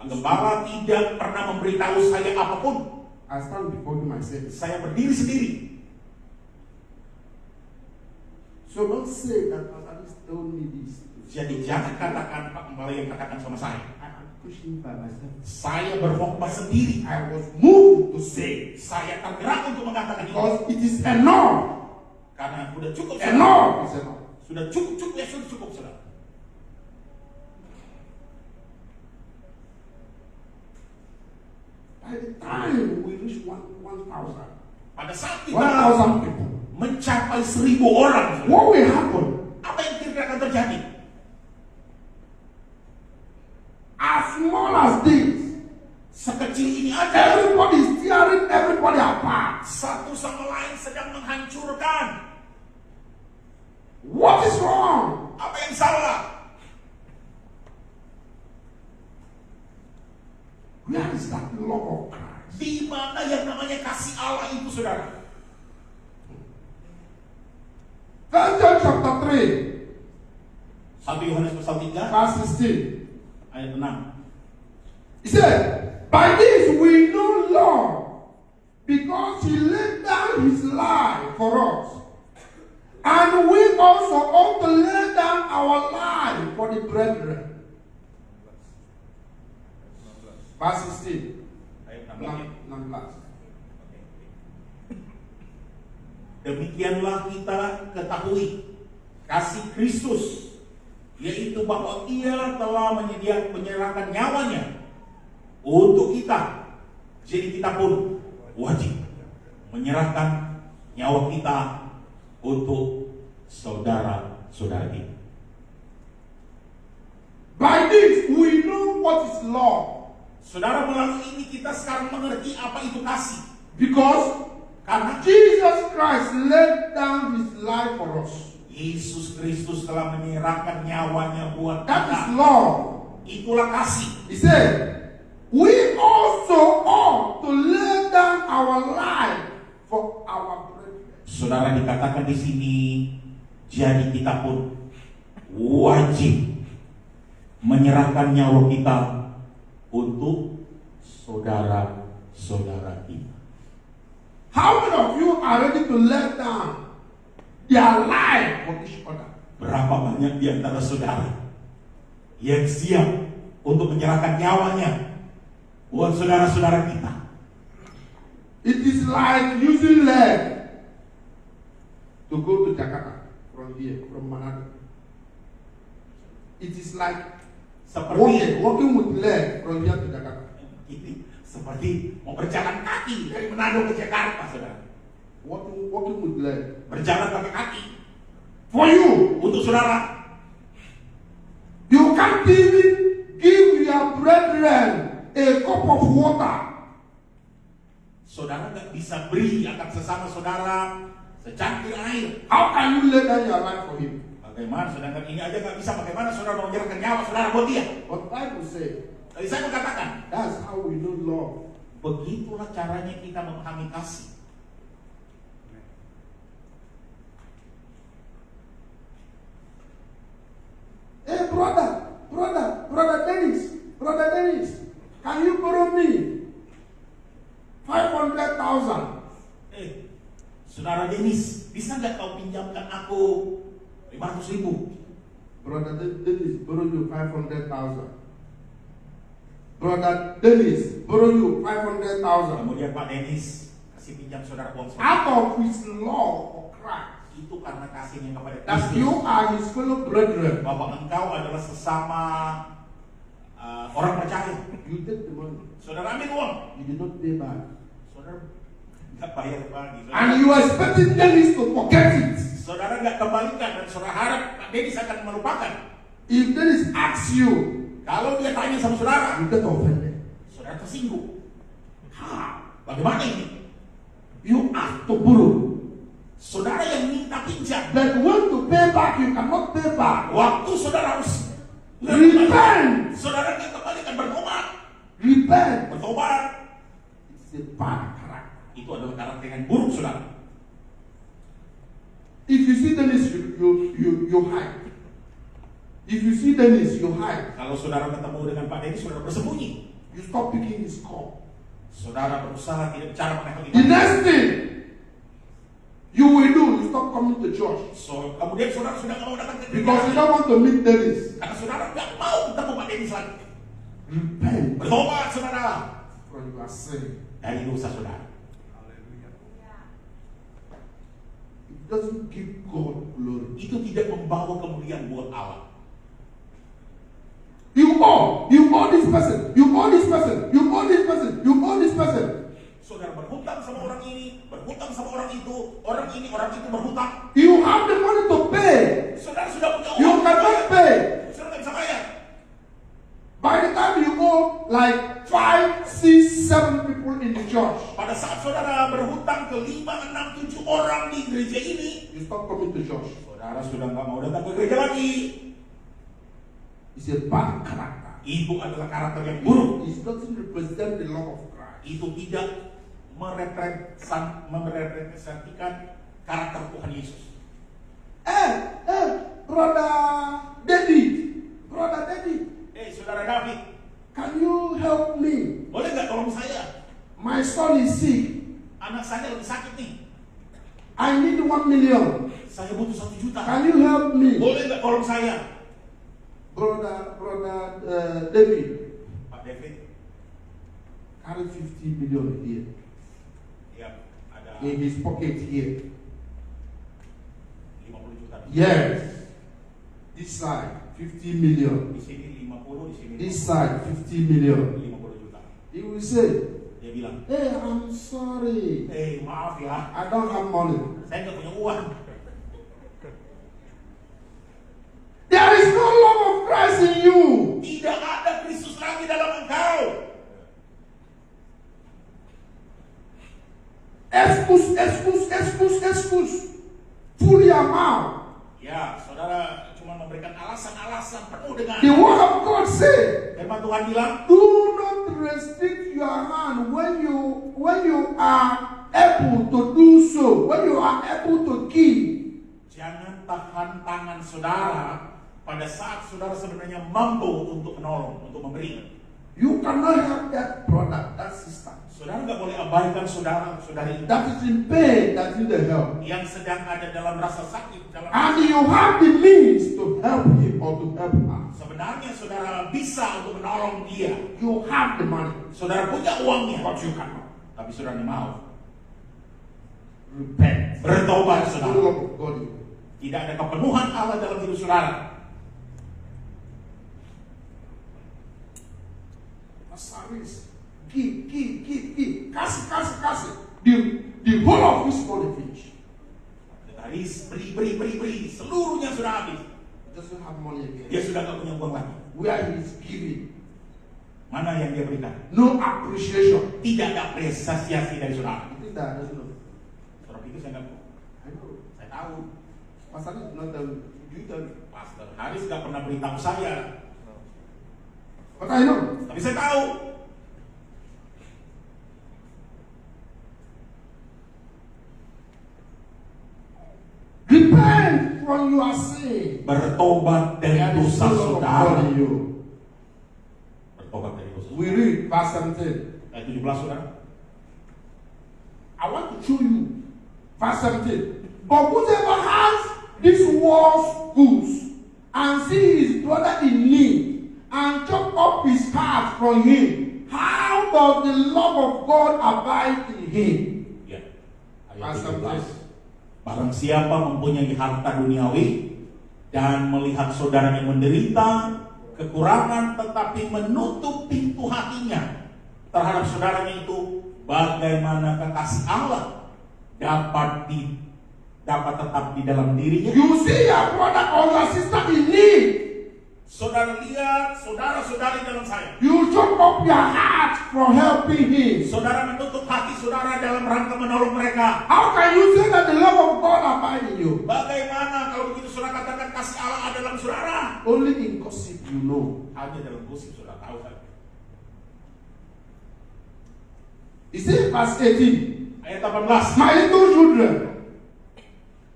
Gembala tidak pernah memberitahu saya apapun. I stand before him, I say, Saya berdiri sendiri. so don't say that Pastor Haris told me this. Jadi jangan katakan Pak Gembala yang katakan sama saya. I am pushing by myself. Saya berkhotbah sendiri. I was moved to say, Saya tergerak untuk mengatakan itu. because it is enough. Karena sudah cukup. Saudara. Enough is enough. Sudah cukup ya, sudah cukup saudara. By the time we reach 1,000, Pada saat kita 1,000 people, mencapai 1.000 orang, saudara, what will happen? apa yang kira-kira akan terjadi? As small as this, Sekecil ini aja, everybody is tearing everybody apart. satu sama lain sedang menghancurkan. What is wrong? Apa yang salah? Where is that love of Christ? Di mana yang namanya kasih Allah itu, saudara? 1 John chapter 3, 1 Yohanes pasal 3 verse 16. ayat 6. He said, by this we know love, because he laid down his life for us. And we also ought to lay down our life for the brethren. Verse 16. Ayat 16. Demikianlah kita ketahui kasih Kristus, yaitu bahwa Ia telah menyerahkan nyawanya untuk kita. Jadi kita pun wajib menyerahkan nyawa kita untuk saudara-saudara kita. By this we know what is love. Saudara, melalui ini kita sekarang mengerti apa itu kasih. Because Karena Jesus Christ laid down his life for us. Yesus Kristus telah menyerahkan nyawanya buat That is kita. love. Itulah kasih. He said, we also ought to lay down our life for our brethren. Saudara, dikatakan di sini, jadi kita pun wajib menyerahkan nyawa kita untuk saudara-saudara kita. How many of you are ready to lay down their life for each other? Berapa banyak di antara saudara yang siap untuk menyerahkan nyawanya buat saudara-saudara kita? It is like using leg to go to Jakarta from here, from Manado. It is like walking with leg from here to Jakarta. Seperti mau berjalan kaki dari Manado ke Jakarta, saudara. Walking with leg. Berjalan pakai kaki. For you, Untuk saudara, you can't even give your brethren a cup of water. saudara nggak bisa beri akan sesama saudara secangkir air. How can you lay down your life for him? Bagaimana, sedangkan ini aja nggak bisa, bagaimana saudara mau menyerahkan nyawa saudara buat dia? But Bible says Tadi saya mengatakan, that's how we know love. begitulah caranya kita memahami kasih. Hey brother Dennis, can you borrow me 500,000? Saudara Denis, bisa nggak kau pinjamkan aku 500.000? Brother Dennis, borrow you 500,000. Brother Dennis, borrow you 500,000. Kemudian Pak Denis kasih pinjam saudara uang Out of his love for Christ, itu karena kasihnya kepada that Kristus, you are his fellow brethren. bahwa engkau adalah sesama orang percaya. You take the money, Saudara ambil uang, you did not pay back, saudara nggak bayar lagi. and you are expecting Dennis to forget it. Saudara nggak kembalikan dan saudara harap Pak Denis akan melupakan. If Dennis asks you, Kalau dia tanya sama saudara, you get offended. saudara tersinggung. Bagaimana ini? You ask to borrow, Saudara yang minta pinjam, but when to pay back, you cannot pay back. waktu saudara harus Repent. saudara nggak kembalikan, bertobat. Repent. Bertobat It's a bad character. itu adalah karakter yang buruk, saudara. If you see Dennis, you hide. If you see Dennis, you hide. Kalau saudara ketemu dengan Pak Denis, saudara bersembunyi. You stop picking his call. Saudara berusaha tidak bicara mengenai The next thing you will do, you stop coming to church. Kemudian saudara sudah nggak mau datang ke Because you gereja don't want to meet Dennis. karena saudara nggak mau ketemu Pak Denis lagi. Repent Bertobat saudara from your sin. dari dosa saudara. It doesn't give God glory. Itu tidak membawa kemuliaan buat Allah. You owe this person, you owe this person, you owe this person, you owe this person. Saudara berhutang sama orang ini, berhutang sama orang itu, orang ini, orang itu berhutang. You have the money to pay. Saudara sudah punya uang, You cannot pay. saudara nggak bisa bayar. By the time you owe like 5, 6, 7 people in the church, Pada saat saudara berhutang ke 5, 6, 7 orang di gereja ini, you stop coming to church. saudara sudah nggak mau datang ke gereja lagi. It's a bad character. Itu adalah karakter yang buruk. It doesn't represent the love of Christ. Itu tidak merepresentasikan karakter Tuhan Yesus. Brother David, Saudara David, can you help me? boleh nggak tolong saya? My son is sick. Anak saya lagi sakit nih. I need 1 million. Saya butuh 1 juta. Can you help me? Boleh nggak tolong saya? Brother David, Pak David, carry 50 million here. ya ada In his pocket here. 50 juta. Yes. This side, 50 million. Di sini 50, di sini This side, 50 million. 50 juta. He will say, Dia bilang, hey, I'm sorry. maaf ya, I don't have money. saya nggak punya uang. There is no love of Christ in you. Tidak ada Kristus lagi dalam engkau. Excuse. Full your mouth. Ya, saudara cuma memberikan alasan-alasan penuh dengan. The word of God said, Firman Tuhan bilang, do not restrict your hand when you are able to do so, when you are able to give. jangan tahan tangan saudara pada saat saudara sebenarnya mampu untuk menolong, untuk memberi. You cannot help that brother, that sister. Saudara nggak boleh abaikan saudara-saudari That is in pain, that need the help. yang sedang ada dalam rasa sakit. And you have the means to help him or to help her. Sebenarnya saudara bisa untuk menolong dia. You have the money, Saudara punya uangnya, but you cannot. tapi saudara nggak mau. Repent. Bertobat, That's the saudara. love of God in you. Tidak ada kepenuhan Allah dalam hidup saudara. Service. Give. Kasih. The whole of this money finish. Haris beri, seluruhnya sudah habis. He doesn't have money again. Dia sudah nggak punya uang lagi. Where he is giving, Mana yang dia berikan? no appreciation. Tidak ada apresiasi dari saudara. You think that doesn't know? Sebab itu saya nggak tahu. I know. Saya tahu. Pastor is not tell you. You tell me. Pastor Haris nggak pernah beritahu saya, But I know. tapi saya tahu. Repent from your sin. Bertobat dari There is dosa no love of God saudara. in you. Bertobat dari dosa. We read verse 17. Ayat 17 saudara. I want to show you verse 17. But whoever has this world's goods and see his brother in need and chop up his heart from him, how does the love of God abide in him? Ya. Verse Ayat 17. 17. Barang siapa mempunyai harta duniawi dan melihat saudaranya menderita kekurangan tetapi menutup pintu hatinya terhadap saudaranya itu, bagaimana kasih Allah dapat tetap di dalam dirinya? You see your brother or your sister in need. Saudara lihat saudara-saudari dalam saya. You chop up your heart from helping him. Saudara menutup hati saudara dalam rangka menolong mereka. How can you say that the love of God abide in you? Bagaimana kalau begitu saudara katakan kasih Allah ada dalam saudara? Only in gossip you know. Hanya dalam gosip saudara tahu kan. He said verse 18. Ayat 18. My little children,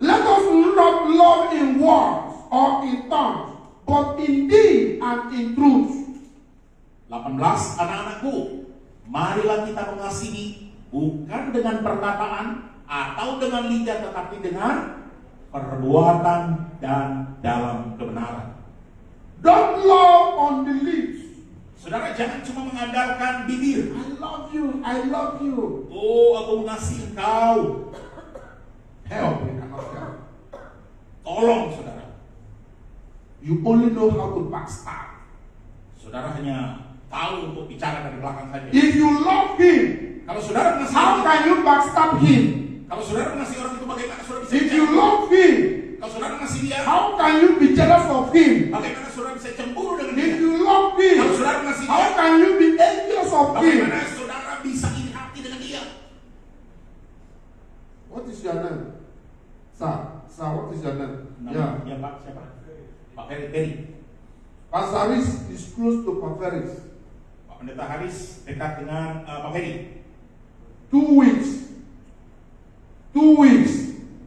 let us not love in words or in tongues, but in deed and in truth. 18. Anak-anakku, marilah kita mengasihi bukan dengan perkataan atau dengan lidah, tetapi dengan perbuatan dan dalam kebenaran. Don't love on the lips. Saudara jangan cuma mengandalkan bibir. I love you. Oh, aku mengasihi engkau. Help, you cannot help. Tolong saudara. You only know how to backstab. Saudara hanya tahu untuk bicara dari belakang saja. If you love him, Kalau saudara mengasihi how can you backstab him? Kalau saudara mengasihi orang itu, bagaimana saudara bisa If you love him, Kalau saudara mengasihi dia, how can you be jealous of him? bagaimana saudara bisa cemburu dengan dia? If you love him, Kalau saudara mengasihi how dia, can you be envious of him? bagaimana saudara bisa iri hati dengan dia? What is your name? Sir, what is your name? Nama ya Pak, siapa? Pak Ferry. Pastor Haris is close to Paferis. Pak Pendeta Haris dekat dengan Pak Ferry. 2 weeks. 2 weeks.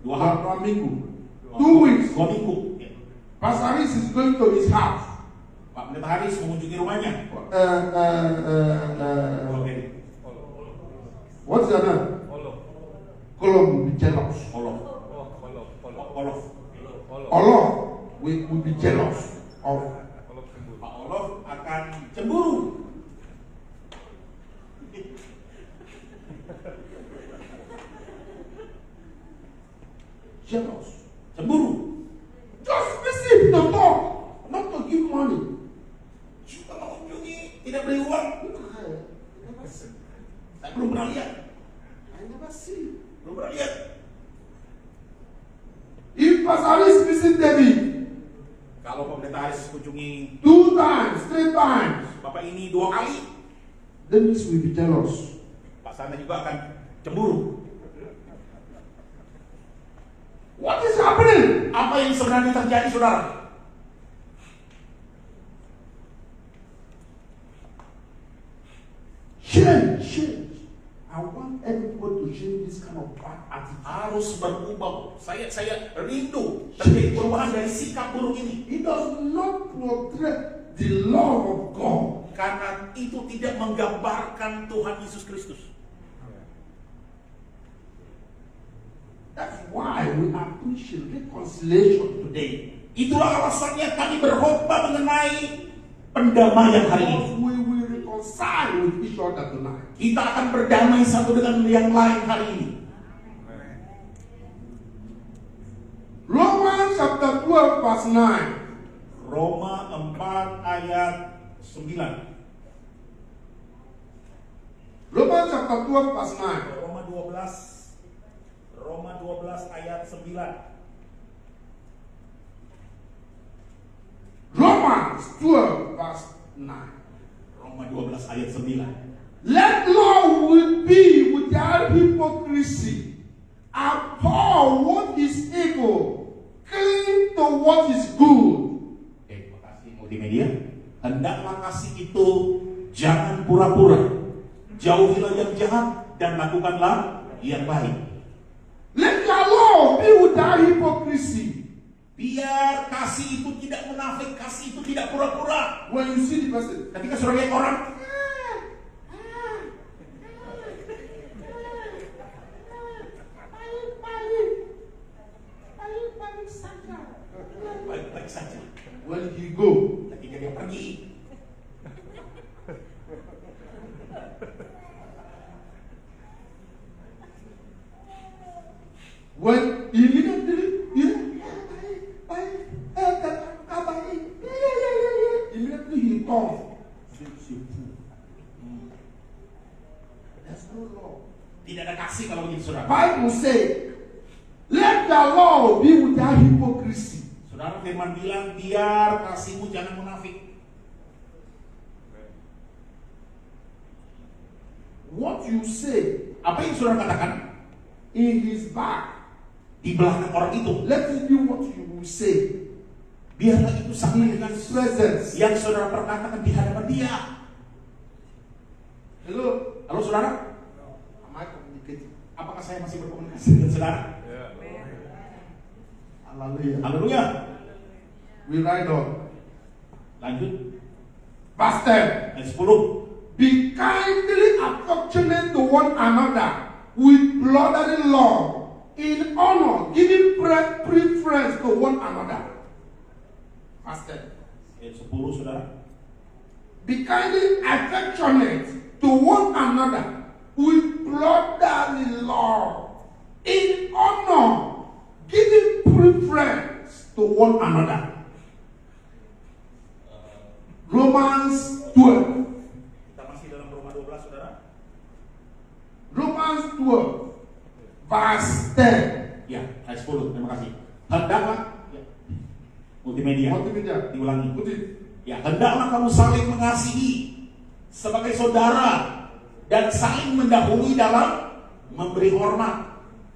2 hari. 2 minggu. 2 weeks. 2 minggu. Ya. Pastor Haris is going to his house. Pak Pendeta Haris mengunjungi rumahnya. Pak Ferry. What's your name? Kolom, be jealous. Tolong. Olof will be jealous of. Pak Olof akan cemburu. Jealous. Cemburu. Just receive the talk, not to give money. Cuma mengunjungi, tidak beri uang. Saya belum pernah lihat. I never see. Belum pernah lihat. If Pastor Aris visit David Kalau Pendeta Aris kunjungi 2 times, 3 times, Bapak ini 2 kali, then he will be jealous. Pak Sana juga akan cemburu. What is happening? Apa yang sebenarnya terjadi, saudara? Change. I want everybody to change this kind of bad attitude. Harus berubah. Saya rindu terjadi perubahan dari sikap buruk ini. It does not portray the love of God. Karena itu tidak menggambarkan Tuhan Yesus Kristus. That's why we are preaching reconciliation today. Itulah alasannya kami berkhotbah mengenai pendamaian hari ini. Because we will reconcile with each other tonight. Kita akan berdamai satu dengan yang lain hari ini. Romans chapter 12 verse 9. Roma 4 ayat 9. Romans chapter 12 verse 9. Roma 12 ayat 9. Romans 12 verse 9. Roma 12 ayat 9. Let love be without hypocrisy. Abhor what is evil. Cling to what is good. Makasih multimedia. Hendaklah kasih itu jangan pura-pura. Jauhilah yang jahat dan lakukanlah yang baik. Let your love be without hypocrisy. Biar kasih itu tidak munafik, kasih itu tidak pura-pura. When you see the person, Ketika sudah lihat orang, baik-baik saja. when he go, Ketika dia pergi, when immediately he comes, there's no law. tidak ada kasih kalau begitu, saudara. Bible say, let the law be without hypocrisy. Saudara, firman bilang, biar kasihmu jangan munafik. What you say Apa yang saudara katakan in his back, di belakang orang itu, let it be what you will say biarlah itu sama in dengan his presence. yang saudara perkatakan di hadapan dia. Hello, Halo saudara, am I communicating? apakah saya masih berkomunikasi dengan saudara? Hallelujah. Haleluya. We ride on. Lanjut, Verse 10. ayat 10. Be kindly affectionate to one another with brotherly love, in honor, giving preference to one another. Verse 10. Ayat 10, saudara. Be kindly affectionate to one another with brotherly love, in honor, giving preference to one another. Romans 12. Kita masih dalam Roma 12, saudara. Romans 12, verse 10. Ya, ayat 10, terima kasih. Hendaklah, ya. Multimedia, Multimedia. diulangi. Put it. Ya, hendaklah kamu saling mengasihi sebagai saudara dan saling mendahului dalam memberi hormat.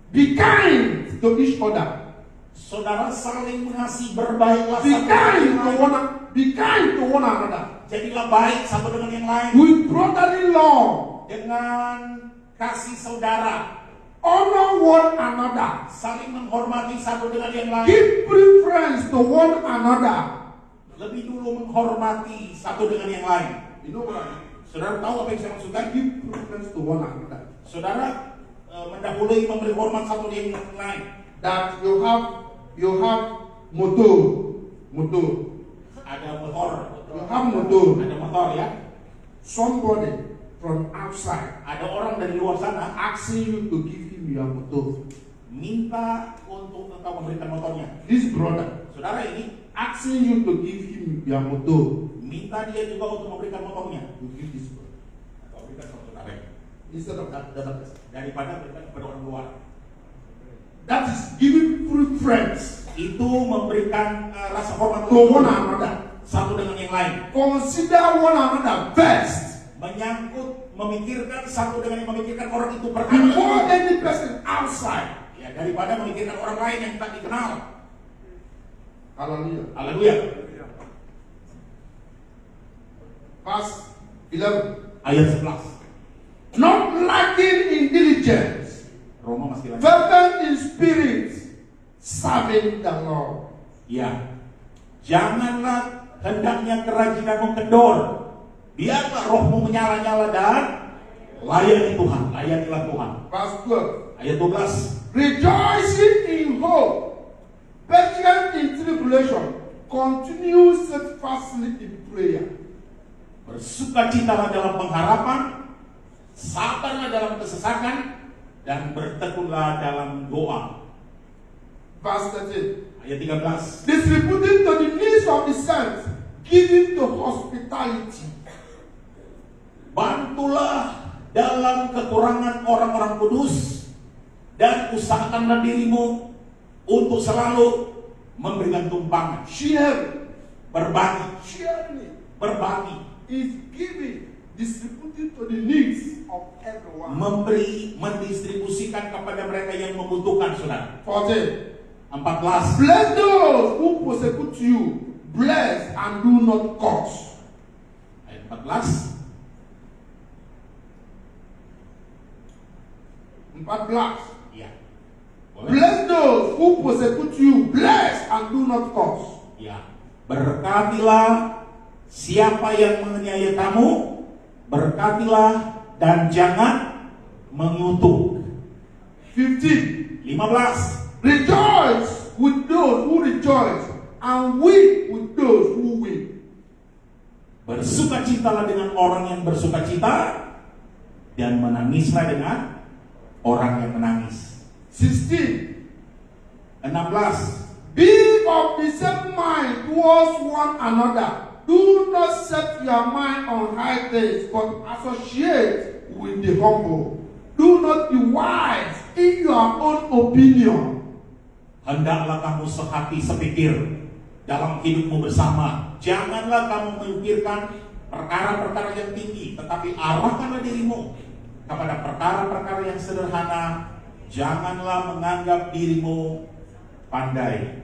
Be kind to each other. Saudara saling mengasihi, berbaiklah Be satu kind dengan to yang one, lain. be kind to one another. Jadilah baik satu dengan yang lain With brotherly love, dengan kasih saudara, honor one another. saling menghormati satu dengan yang lain. Give preference to one another. Lebih dulu menghormati satu dengan yang lain. You know what I mean? Saudara tahu apa yang saya maksudkan? Give preference to one another. Saudara mendahului memberi hormat satu dengan yang lain. That you have You have motor. Ada motor. You have motor. Ada motor ya. Somebody from outside Ada orang dari luar sana asking you to give him your motor. minta untuk engkau memberikan motornya. This brother Saudara ini asking you to give him your motor. minta dia juga untuk memberikan motornya. You give this brother. Kau berikan sama saudara Instead of that person. daripada berikan kepada orang luar. That is giving preference Itu memberikan rasa hormat to one another. satu dengan yang lain. Consider one another best Menyangkut, memikirkan satu dengan yang memikirkan orang itu before pertama. any person outside. Ya, daripada memikirkan orang lain yang tak dikenal. Hallelujah. Haleluya. Verse 11. Ayat 11. Not lacking in diligence, Roma masih lagi. fervent in spirit, serving the Lord. Ya. Janganlah hendaknya kerajinanmu kendor. Biarlah rohmu menyala-nyala dan layani Tuhan. Layanilah Tuhan. Verse 12. Ayat 12. Rejoicing in hope, patient in tribulation, continue steadfastly in prayer. Bersukacitalah dalam pengharapan, sabarlah dalam kesesakan, dan bertekunlah dalam doa. Verse 13. Ayat 13. Distributing to the needs of the saints, giving to hospitality. Bantulah dalam kekurangan orang-orang kudus, dan usahakanlah dirimu untuk selalu memberikan tumpangan. Sharing. Berbagi. Sharing Berbagi. is giving, distributing to the needs of everyone. Memberi, mendistribusikan kepada mereka yang membutuhkan, saudara. 14. 14. Bless those who persecute you. Bless and do not curse. Ayat 14. 14. Ya. Boleh? Bless those who persecute you. Bless and do not curse. Ya. Berkatilah siapa yang menganiaya kamu, berkatilah dan jangan mengutuk. 15. 15. Rejoice with those who rejoice and weep with those who weep. Bersukacitalah dengan orang yang bersukacita, dan menangislah dengan orang yang menangis. 16. 16. Be of the same mind towards one another. Do not set your mind on high things, but associate with the humble. Do not be wise in your own opinion. Hendaklah kamu sehati sepikir dalam hidupmu bersama. Janganlah kamu memikirkan perkara-perkara yang tinggi, tetapi arahkanlah dirimu kepada perkara-perkara yang sederhana. Janganlah menganggap dirimu pandai.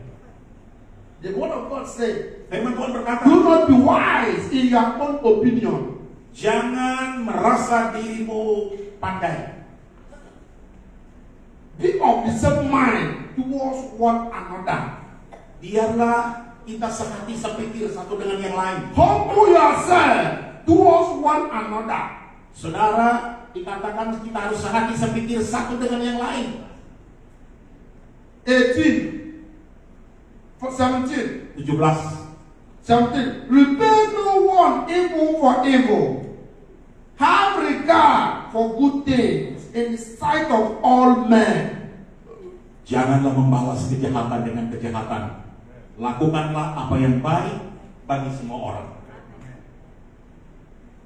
The word of God says, Firman Tuhan berkata, do not be wise in your own opinion. jangan merasa dirimu pandai. Be of the same mind towards one another. Biarlah kita sehati sepikir satu dengan yang lain. Humble yourself towards one another. Saudara, dikatakan kita harus sehati sepikir satu dengan yang lain. 18. For 17. 17. Repay no one evil for evil. Have regard for good things in the sight of all men. Janganlah membalas kejahatan dengan kejahatan. Lakukanlah apa yang baik bagi semua orang.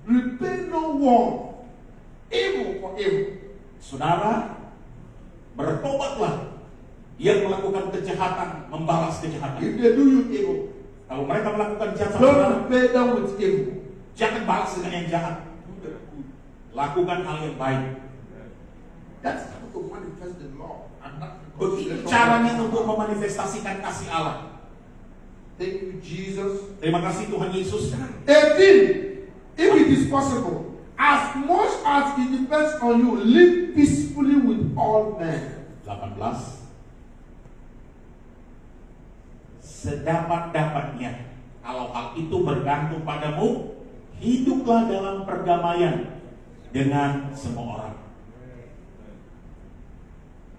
Repay no one evil for evil. Saudara, bertobatlah. Yang melakukan kejahatan, membalas kejahatan. If they do you evil, Kalau mereka melakukan jahat sama saudara, don't repay them with evil. jangan balas dengan yang jahat. Lakukan hal yang baik. That's how to manifest the law. And not Begitu caranya untuk memanifestasikan kasih Allah. Thank you, Jesus. Terima kasih Tuhan Yesus. 18. If it is possible, as much as it depends on you, live peacefully with all men. 18. Sedapat-dapatnya, kalau hal itu bergantung padamu, hiduplah dalam perdamaian dengan semua orang.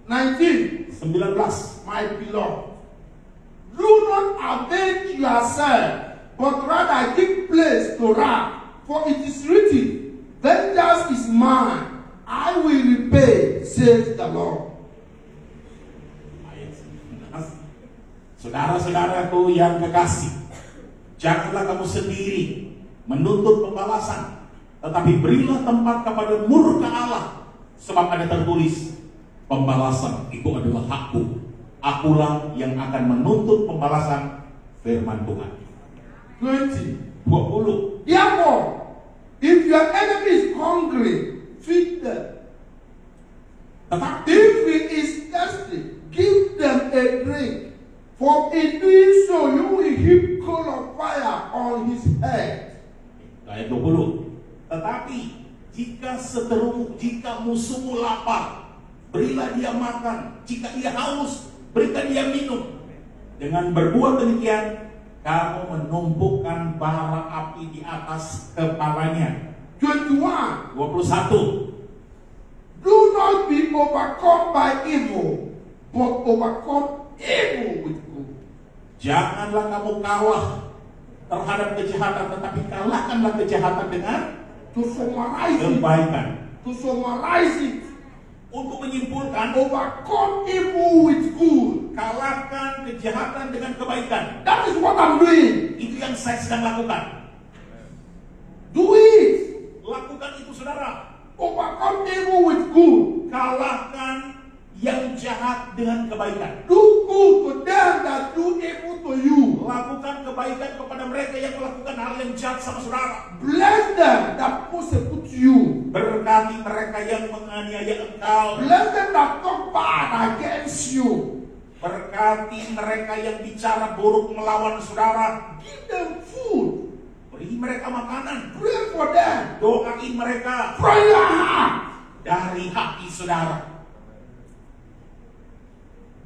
19. 19. My beloved, do not avenge yourself, but rather give place to wrath. For it is written, vengeance is mine, I will repay, says the Lord. Saudara-saudaraku yang kekasih, janganlah kamu sendiri menuntut pembalasan, tetapi berilah tempat kepada murka Allah, sebab ada tertulis, pembalasan itu adalah hakku, akulah yang akan menuntut pembalasan, firman Tuhan. 20. Therefore, if your enemy is hungry, feed them. tetapi If he is thirsty, give them a drink. For in doing so, you will heap coal of fire on his head. ayat 20. Tetapi jika musuhmu lapar, berilah dia makan. Jika ia haus, berikan dia minum. Dengan berbuat demikian, kamu menumpukan bara api di atas kepalanya. 21. 21. Do not be overcome by evil, but overcome evil with good. Janganlah kamu kalah terhadap kejahatan, tetapi kalahkanlah kejahatan dengan To summarize kebaikan. it, Untuk menyimpulkan, overcome evil with good. kalahkan kejahatan dengan kebaikan. That is what I'm doing. Itu yang saya sedang lakukan. Do it. Lakukan itu, saudara. Overcome evil with good. Kalahkan yang jahat dengan kebaikan. Do good to them that do evil to you. Lakukan kebaikan kepada mereka yang melakukan hal yang jahat sama saudara. Bless them that persecute you. Berkati mereka yang menganiaya engkau. Bless them that talk bad against you. Berkati mereka yang bicara buruk melawan saudara. Give them food. Beri mereka makanan. Pray for them. Doain mereka Pray your heart. dari hati saudara.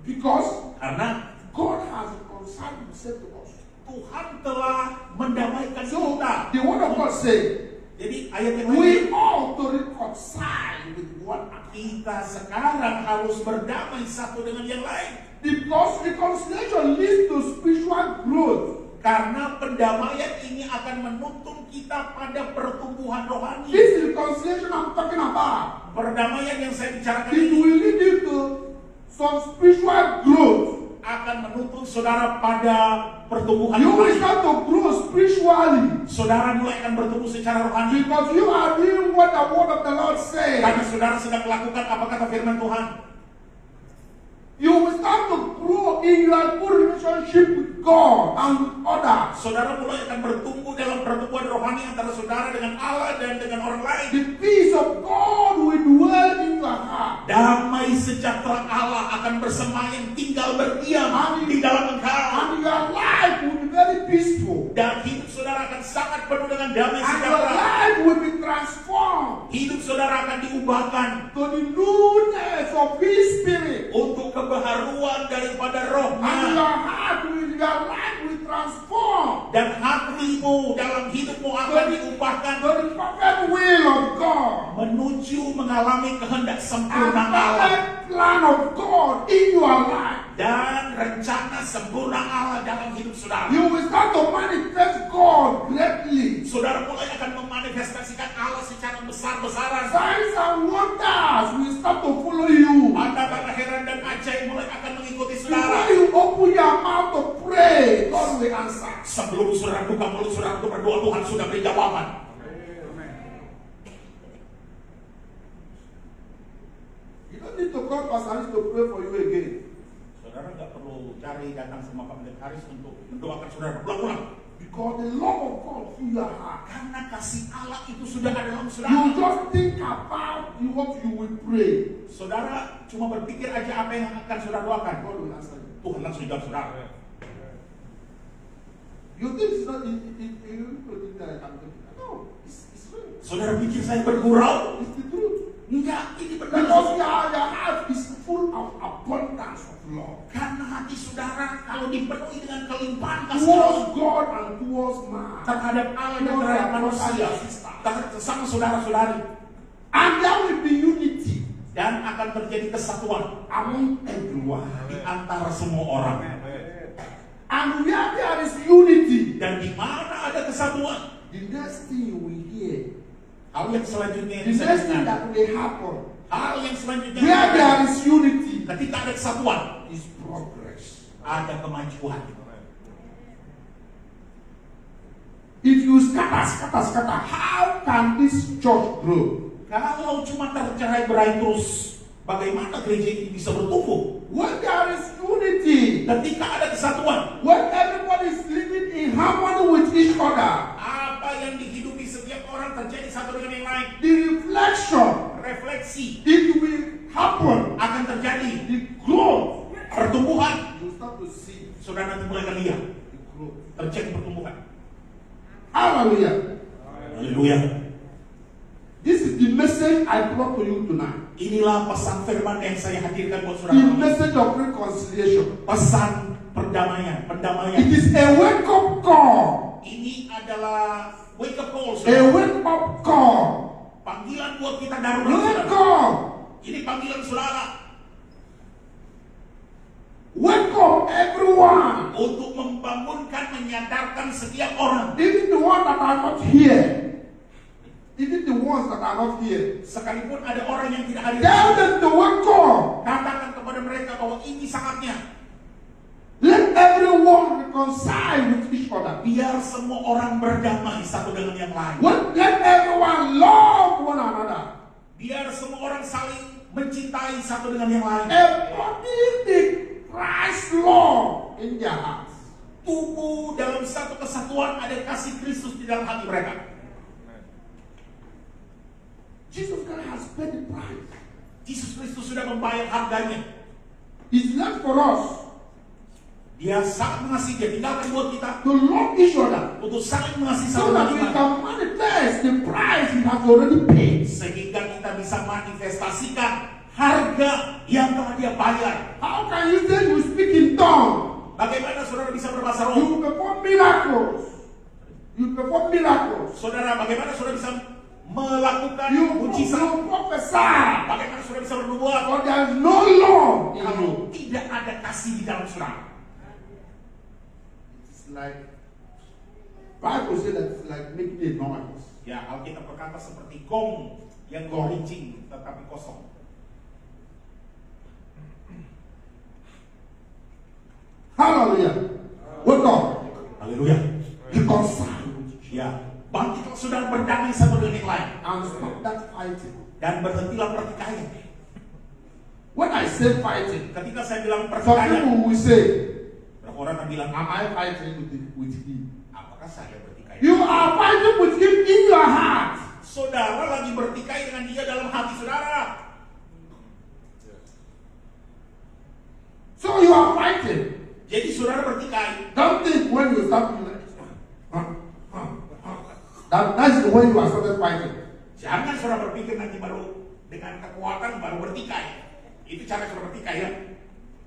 Because Karena God has concerned himself to us. Tuhan telah mendamaikan So kita. the word of God says, Jadi ayat yang lain, we ought to reconcile with one another. kita sekarang harus berdamai satu dengan yang lain. Because reconciliation leads to spiritual growth. Karena pendamaian ini akan menuntun kita pada pertumbuhan rohani. This reconciliation I'm talking about, Perdamaian yang saya bicarakan it ini will lead you to some spiritual growth. akan menuntun saudara pada pertumbuhan You will rohani. start to grow spiritually Saudara mulai akan bertumbuh secara rohani. because you are doing what the word of the Lord says. Karena saudara sedang melakukan apa kata firman Tuhan. You will start to grow in your good relationship with God and with others. Saudara mulai akan bertumbuh dalam pertumbuhan rohani antara saudara dengan Allah dan dengan orang lain. The peace of God will dwell in your heart. Damai sejahtera Allah akan bersemayam, tinggal berdiam di dalam engkau. And your life will be very peaceful. Dan hidup saudara akan sangat penuh dengan damai And your sejahtera. life will be transformed Hidup saudara akan diubahkan to the newness of His Spirit. untuk kebaharuan daripada And rohnya. your life will transform Dan hatimu dalam hidupmu akan diubahkan to the perfect will of God. menuju mengalami kehendak And sempurna Allah. perfect plan of God in your life. Dan rencana sempurna Allah dalam hidup saudara. You will start to manifest God greatly. Saudara mulai akan memanifestasikan Allah secara besar-besaran. Signs and wonders will start to follow you. Tanda-tanda heran dan ajaib mulai akan mengikuti saudara. Before you open your mouth to pray, God will answer. Sebelum saudara buka mulut saudara untuk berdoa, Tuhan sudah beri jawaban. You don't need to call Pastor Haris to pray for you again. Saudara nggak perlu cari datang sama Pak Pendeta Haris untuk mendoakan saudara berulang-ulang. Because the love of God through your heart. Karena kasih Allah itu sudah ada dalam You saudara. just think about what you will pray. Saudara cuma berpikir aja apa yang akan saudara doakan. God will answer you. Tuhan langsung jawab saudara. You think it's not, you think that I'm thinking. No, it's real. Saudara pikir saya bergurau? It's the truth. Enggak, ini Because benar. your heart is full of abundance of love. Karena hati saudara kalau dipenuhi dengan kelimpahan kasih Towards Allah God and towards man. terhadap Allah dan terhadap manusia, terhadap sesama saudara-saudari, And there will be unity dan akan terjadi kesatuan among everyone. di antara semua orang. And And where there is unity, Dan di mana ada kesatuan, the next thing you will hear, hal yang selanjutnya yang the bisa next thing didengar, that will happen, hal yang selanjutnya where there is unity, ketika ada kesatuan, is progress. ada kemajuan. If you scatter, how can this church grow? Kalau cuma tercerai-berai terus, bagaimana gereja ini bisa bertumbuh? When there is unity, Ketika ada kesatuan, when everybody is living in harmony with each other, apa yang dihidupi setiap orang terjadi satu dengan yang lain. the reflection, Refleksi it will happen. akan terjadi. The growth, Pertumbuhan, you start to see saudara nanti mulai akan lihat the growth. terjadi pertumbuhan. Hallelujah. Haleluya. This is the message I brought to you tonight. Inilah pesan firman yang saya hadirkan buat The saudara. message of reconciliation. Pesan perdamaian, pendamaian. It is a wake-up call. Ini adalah wake up call, A saudara. wake-up call. Panggilan buat kita darurat, Wake saudara. up. Ini panggilan saudara Wake up, everyone. untuk membangunkan, menyadarkan setiap orang. Even the ones that are not here. Even the ones that are not here. Sekalipun ada orang yang tidak hadir, Tell them to wake up. katakan kepada mereka bahwa ini saatnya. Let everyone reconcile with each other. Biar semua orang berdamai satu dengan yang lain. Let everyone love one another. Biar semua orang saling mencintai satu dengan yang lain. Embodying the Christ love in their hearts. Tubuh dalam satu kesatuan, ada kasih Kristus di dalam hati mereka. Jesus Christ has paid the price. Yesus Kristus sudah membayar harganya. It's left for us Dia sangat mengasihi, dia tinggalkan buat kita to love each other untuk saling mengasihi so satu that sama we lain. can manifest the price He has already paid. Sehingga kita bisa manifestasikan harga yang telah dia bayar. How can you say you speak in tongues? Bagaimana saudara bisa berbahasa roh? You perform miracles. You perform miracles. Saudara, bagaimana saudara bisa melakukan You mujizat? prophesy. Bagaimana saudara bisa bernubuat But there is no love in you. kalau tidak ada kasih di dalam saudara? It's like Bible says that it's like making a noise. Ya, Alkitab berkata seperti gong yang gerincing tetapi kosong. Hallelujah. Wake up. Haleluya. Reconcile. Ya, bangkitlah saudara, berdamai satu dengan yang lain And stop that fighting. dan berhentilah pertikaian. When I say fighting, Ketika saya bilang some pertikaian, people will say, berapa orang akan bilang, am I fighting with him? apakah saya bertikai? You are fighting with him in your heart. Saudara lagi bertikai dengan dia dalam hati saudara. So you are fighting. Jadi saudara bertikai. Don't think when you start doing that. That's when you are started fighting. Jangan saudara berpikir nanti baru dengan kekuatan baru bertikai. Itu cara saudara bertikai ya.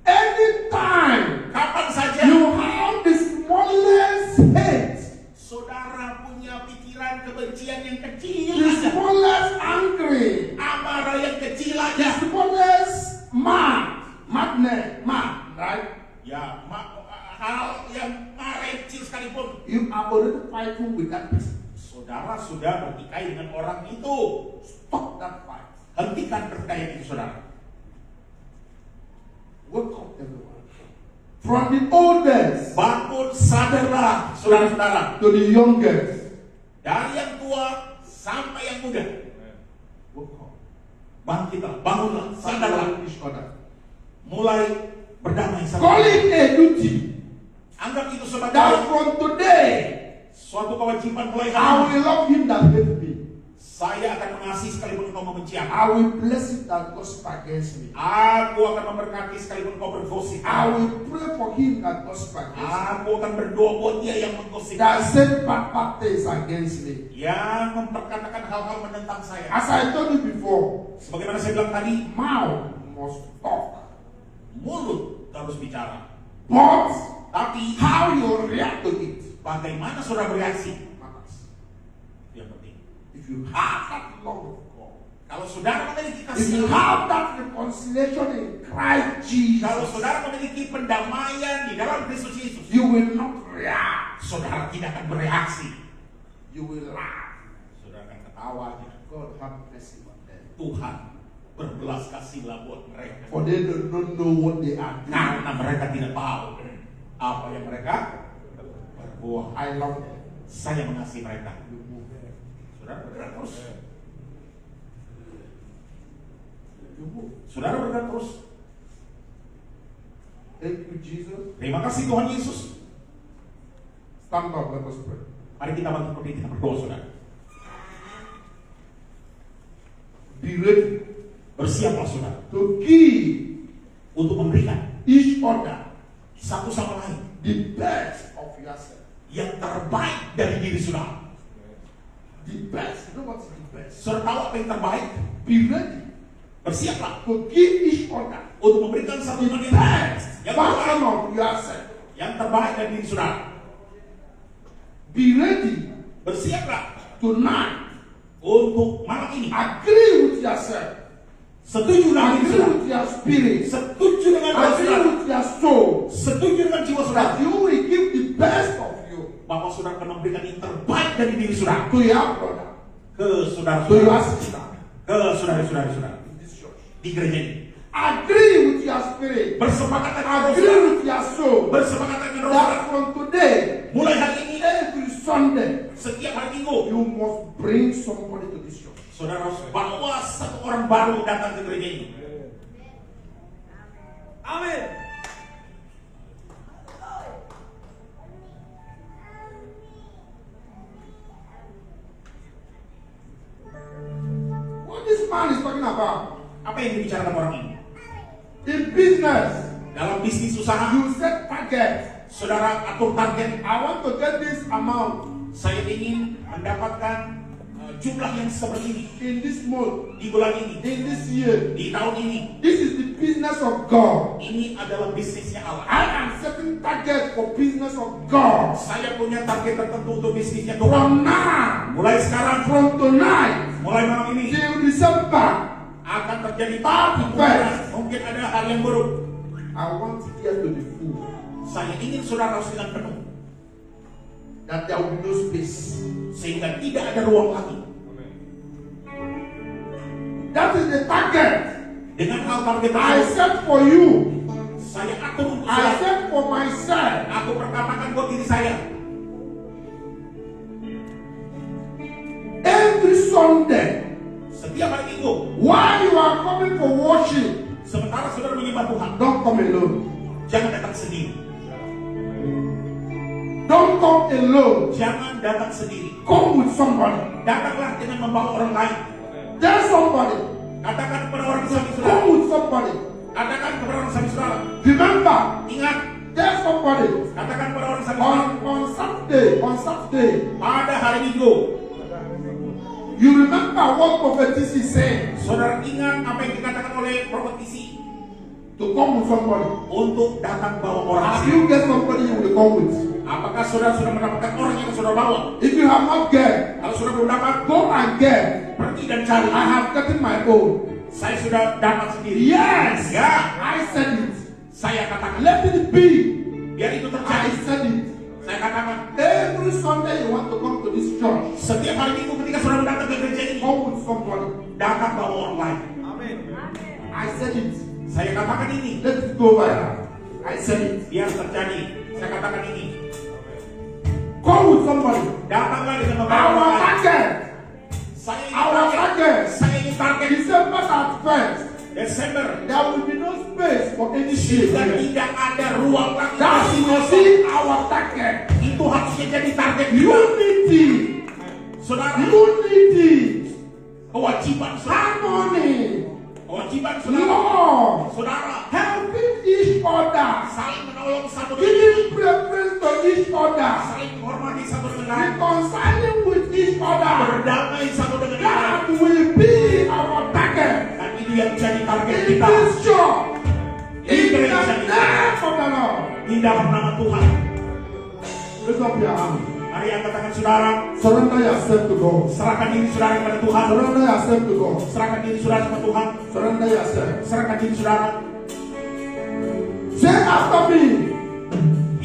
Anytime Kapan saja you have the smallest hate, saudara punya pikiran kebencian yang kecil the aja, smallest angry, amarah yang kecil the aja, smallest madness, right? ya hal yang marah kecil sekalipun, You are already fighting with that person. saudara sudah bertikai dengan orang itu. Stop that fight. Hentikan pertikaian itu saudara. Wake up, everyone. From the oldest Bangun, sadarlah saudara-saudara, to the youngest. dari yang tua sampai yang muda. Wake up. Bangkitlah, bangunlah, sadarlah, Sadarlah each other. mulai berdamai sama. Call it a duty Anggap itu sebagai that from today suatu kewajiban mulai I hari ini. will love him that hates me. Saya akan mengasihi sekalipun engkau membenci aku. I will bless him that gossip against me. Aku akan memberkati sekalipun engkau bergosip. I will pray for him that gossip against me. Aku akan berdoa buat dia yang menggosip, That said bad things against me. yang memperkatakan hal-hal menentang saya. As I told you before, Sebagaimana saya bilang tadi, mouth must talk. mulut harus bicara, But tapi how you react to it bagaimana saudara bereaksi matters. itu yang penting. If you have that love of God, Kalau saudara memiliki if kasih you Allah, have that reconciliation in Christ kalau Jesus, saudara memiliki pendamaian di dalam Kristus Yesus, you will not react. saudara tidak akan bereaksi. You will laugh. Saudara akan ketawa. God have mercy on them. Tuhan berbelas kasihlah buat mereka. For they do not know what they are doing. Karena mereka tidak tahu apa yang mereka berbuat. I love them. Saya mengasihi mereka. You move. Saudara bergerak terus. You move. Saudara bergerak terus. Thank you, Jesus. Terima kasih Tuhan Yesus. Stand up, let us pray. Mari kita bangkit berdiri, kita berdoa, saudara. Be ready Bersiaplah saudara to give untuk memberikan each other satu sama lain the best of yourself. yang terbaik dari diri saudara. The best. You know what is the best? Saudara tahu apa yang terbaik? Be ready Bersiaplah to give each other untuk memberikan satu the sama lain best yang version terbaik, of yourself. yang terbaik dari diri saudara. Be ready Bersiaplah tonight. untuk malam ini. Agree with yourself. Setuju dengan diri Agree saudara. with your spirit. Setuju dengan jiwa Agree saudara. with your soul. Setuju dengan jiwa saudara. That you will give the best of you Bahwa saudara akan memberikan yang terbaik dari diri saudara to your brother, ke to your saudara-saudara, sister ke saudara-saudara saudara in this church. di gereja ini. Agree with your spirit. Bersepakat dengan roh Agree saudara. with your soul. Bersepakat dengan roh saudara. That from today, Mulai hari ini, every Sunday, setiap hari Minggu, you must bring somebody to this church. saudara harus bawa satu orang baru datang ke gereja ini. Amin. What this man is talking about? Apa yang dibicarakan orang ini? In business, Dalam bisnis usaha, you set target. saudara atur target. I want to get this amount Saya ingin mendapatkan jumlah yang seperti ini in this month, di bulan ini, in this year. di tahun ini. This is the business of God. Ini adalah bisnisnya Allah. I am setting target for business of God. Saya punya target tertentu untuk bisnisnya From Tuhan. now, Mulai sekarang, from tonight mulai malam ini till December, akan terjadi First. mungkin ada hal yang buruk. I want here to be full. Saya ingin saudara harus dengan penuh, That there will be no space. sehingga tidak ada ruang lagi. That is the target Dengan hal target I tersebut, set for you. saya atur untuk I saudara. set for myself. Aku perkatakan buat diri saya, Every Sunday, setiap hari Minggu, while you are coming for worship, sementara saudara menyembah Tuhan, don't come alone. jangan datang sendiri. Don't come alone. Jangan datang sendiri. Come with somebody. Datanglah dengan membawa orang lain. Tell somebody. Katakan kepada orang sahabat saudara. Come with somebody. Katakan kepada orang sahabat saudara. Remember, Ingat, tell somebody. katakan kepada orang sahabat saudara. On Saturday, Pada hari Minggu, you remember what prophetess is saying. saudara ingat apa yang dikatakan oleh profetisi To come with somebody. untuk datang bawa orang. If you get somebody, you will come with. Apakah saudara sudah mendapatkan orang yang saudara bawa? If you have not get, Kalau saudara belum dapat, go and get. pergi dan cari. I have gotten my own. Saya sudah dapat sendiri. Yes, Ya, I said it. saya katakan. Let it be. Biar itu I terjadi. said it. Saya katakan, Every Sunday you want to come to this church, setiap hari Minggu ketika saudara datang ke gereja ini, come with somebody. datang bawa orang lain. Amin. I said it. Saya katakan ini, Let it go viral. I said it. biar terjadi. Saya katakan ini, Come with somebody. datanglah dengan membawa Our orang lain. target. Saya ingin Our target. target. Saya ingin target December 31st. Desember. There will be no space for any shit. Dan tidak ada ruang lagi. That Masih will kosong. be our target. Itu harusnya jadi target kita. Unity. Saudara, Unity. kewajiban saudara. Harmony. Kewajiban saudara. Love. Saudara, Helping each other. saling menolong satu dengan lain. Giving preference to each other. Saling menghormati satu dengan lain. Reconciling with each other. Berdamai satu dengan yang lain. That will be our target. Dan ini yang jadi target In kita. this church. In the name of the Lord. Di dalam nama Tuhan. Raise up your hand. Mari Mari angkat tangan saudara. Surrender yourself to God. Serahkan diri saudara kepada Tuhan. Surrender yourself to God. Serahkan diri saudara kepada Tuhan. Surrender yourself. Serahkan diri saudara. Say after me.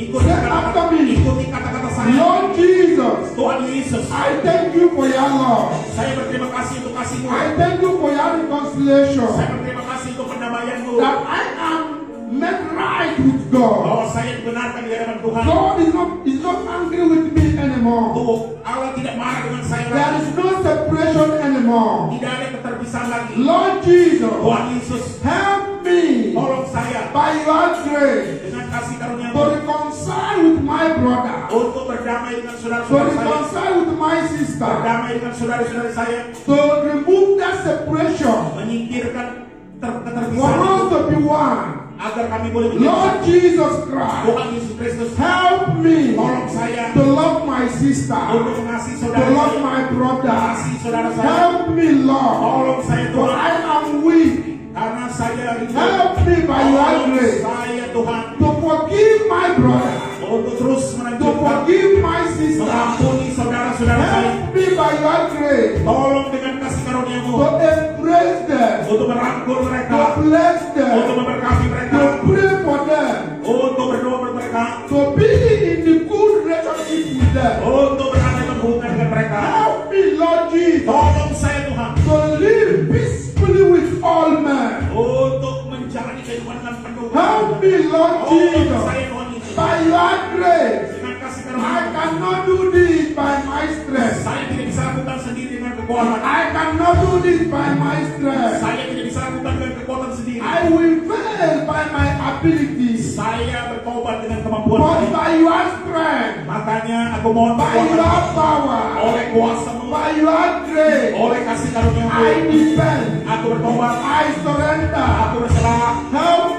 Ikuti kata-kata saya. Lord Jesus, Tuhan Yesus, I thank you for your love. saya berterima kasih untuk kasih-Mu. I thank you for your reconciliation. Saya berterima kasih untuk pendamaian-Mu. That I am made right with God. Bahwa saya dibenarkan di hadapan Tuhan. God is not angry with me anymore. Tuh, Allah tidak marah dengan saya There lagi. is no separation anymore. Tidak ada keterpisahan lagi. Lord Jesus, Tuhan Yesus, help me tolong saya by your grace dengan kasih to karunia-Mu reconcile with my brother, untuk berdamai dengan to saudara-saudara saya, reconcile with my sister, berdamai dengan saudara-saudara saya, to remove that separation menyingkirkan for keterpisahan us itu, to be one. agar kami boleh menjadi Lord Jesus Christ, Tuhan Yesus Kristus, help me tolong saya to love my sister, untuk mengasihi to saudara love saya, my brother. mengasihi saudara saya. Help me, Lord, Tolong saya for Tuhan, I am weak. karena saya rindu. Help me by your Tolong grace saya Tuhan to forgive my brother, untuk terus to melanjutkan forgive my sister. mengampuni saudara-saudara saya. Help me by your grace Tolong dengan kasih karunia-Mu to embrace them, untuk merangkul to mereka, bless untuk them, memberkati mereka, to pray for them, untuk berdoa buat mereka, to be in the good relationship with them. untuk berada dalam hubungan dengan mereka. Help me, Lord Jesus, Tolong saya Tuhan to live peacefully with all men. untuk menjalani kehidupan dengan penuh. Help me, Lord Tolong Jesus, saya Tuhan Yesus by your grace. dengan kasih I karunia. cannot do this by my strength. Saya tidak bisa lakukan sendiri dengan kekuatan. I cannot do this by my strength. Saya tidak bisa lakukan dengan kekuatan sendiri. I will fail by my abilities. Saya bertobat dengan kemampuan But saya. by your strength, Makanya aku mohon by kekuatan your power, oleh kuasa-Mu, by your grace, oleh kasih karunia-Mu. I depend. Aku bertobat, I surrender. aku berserah. Help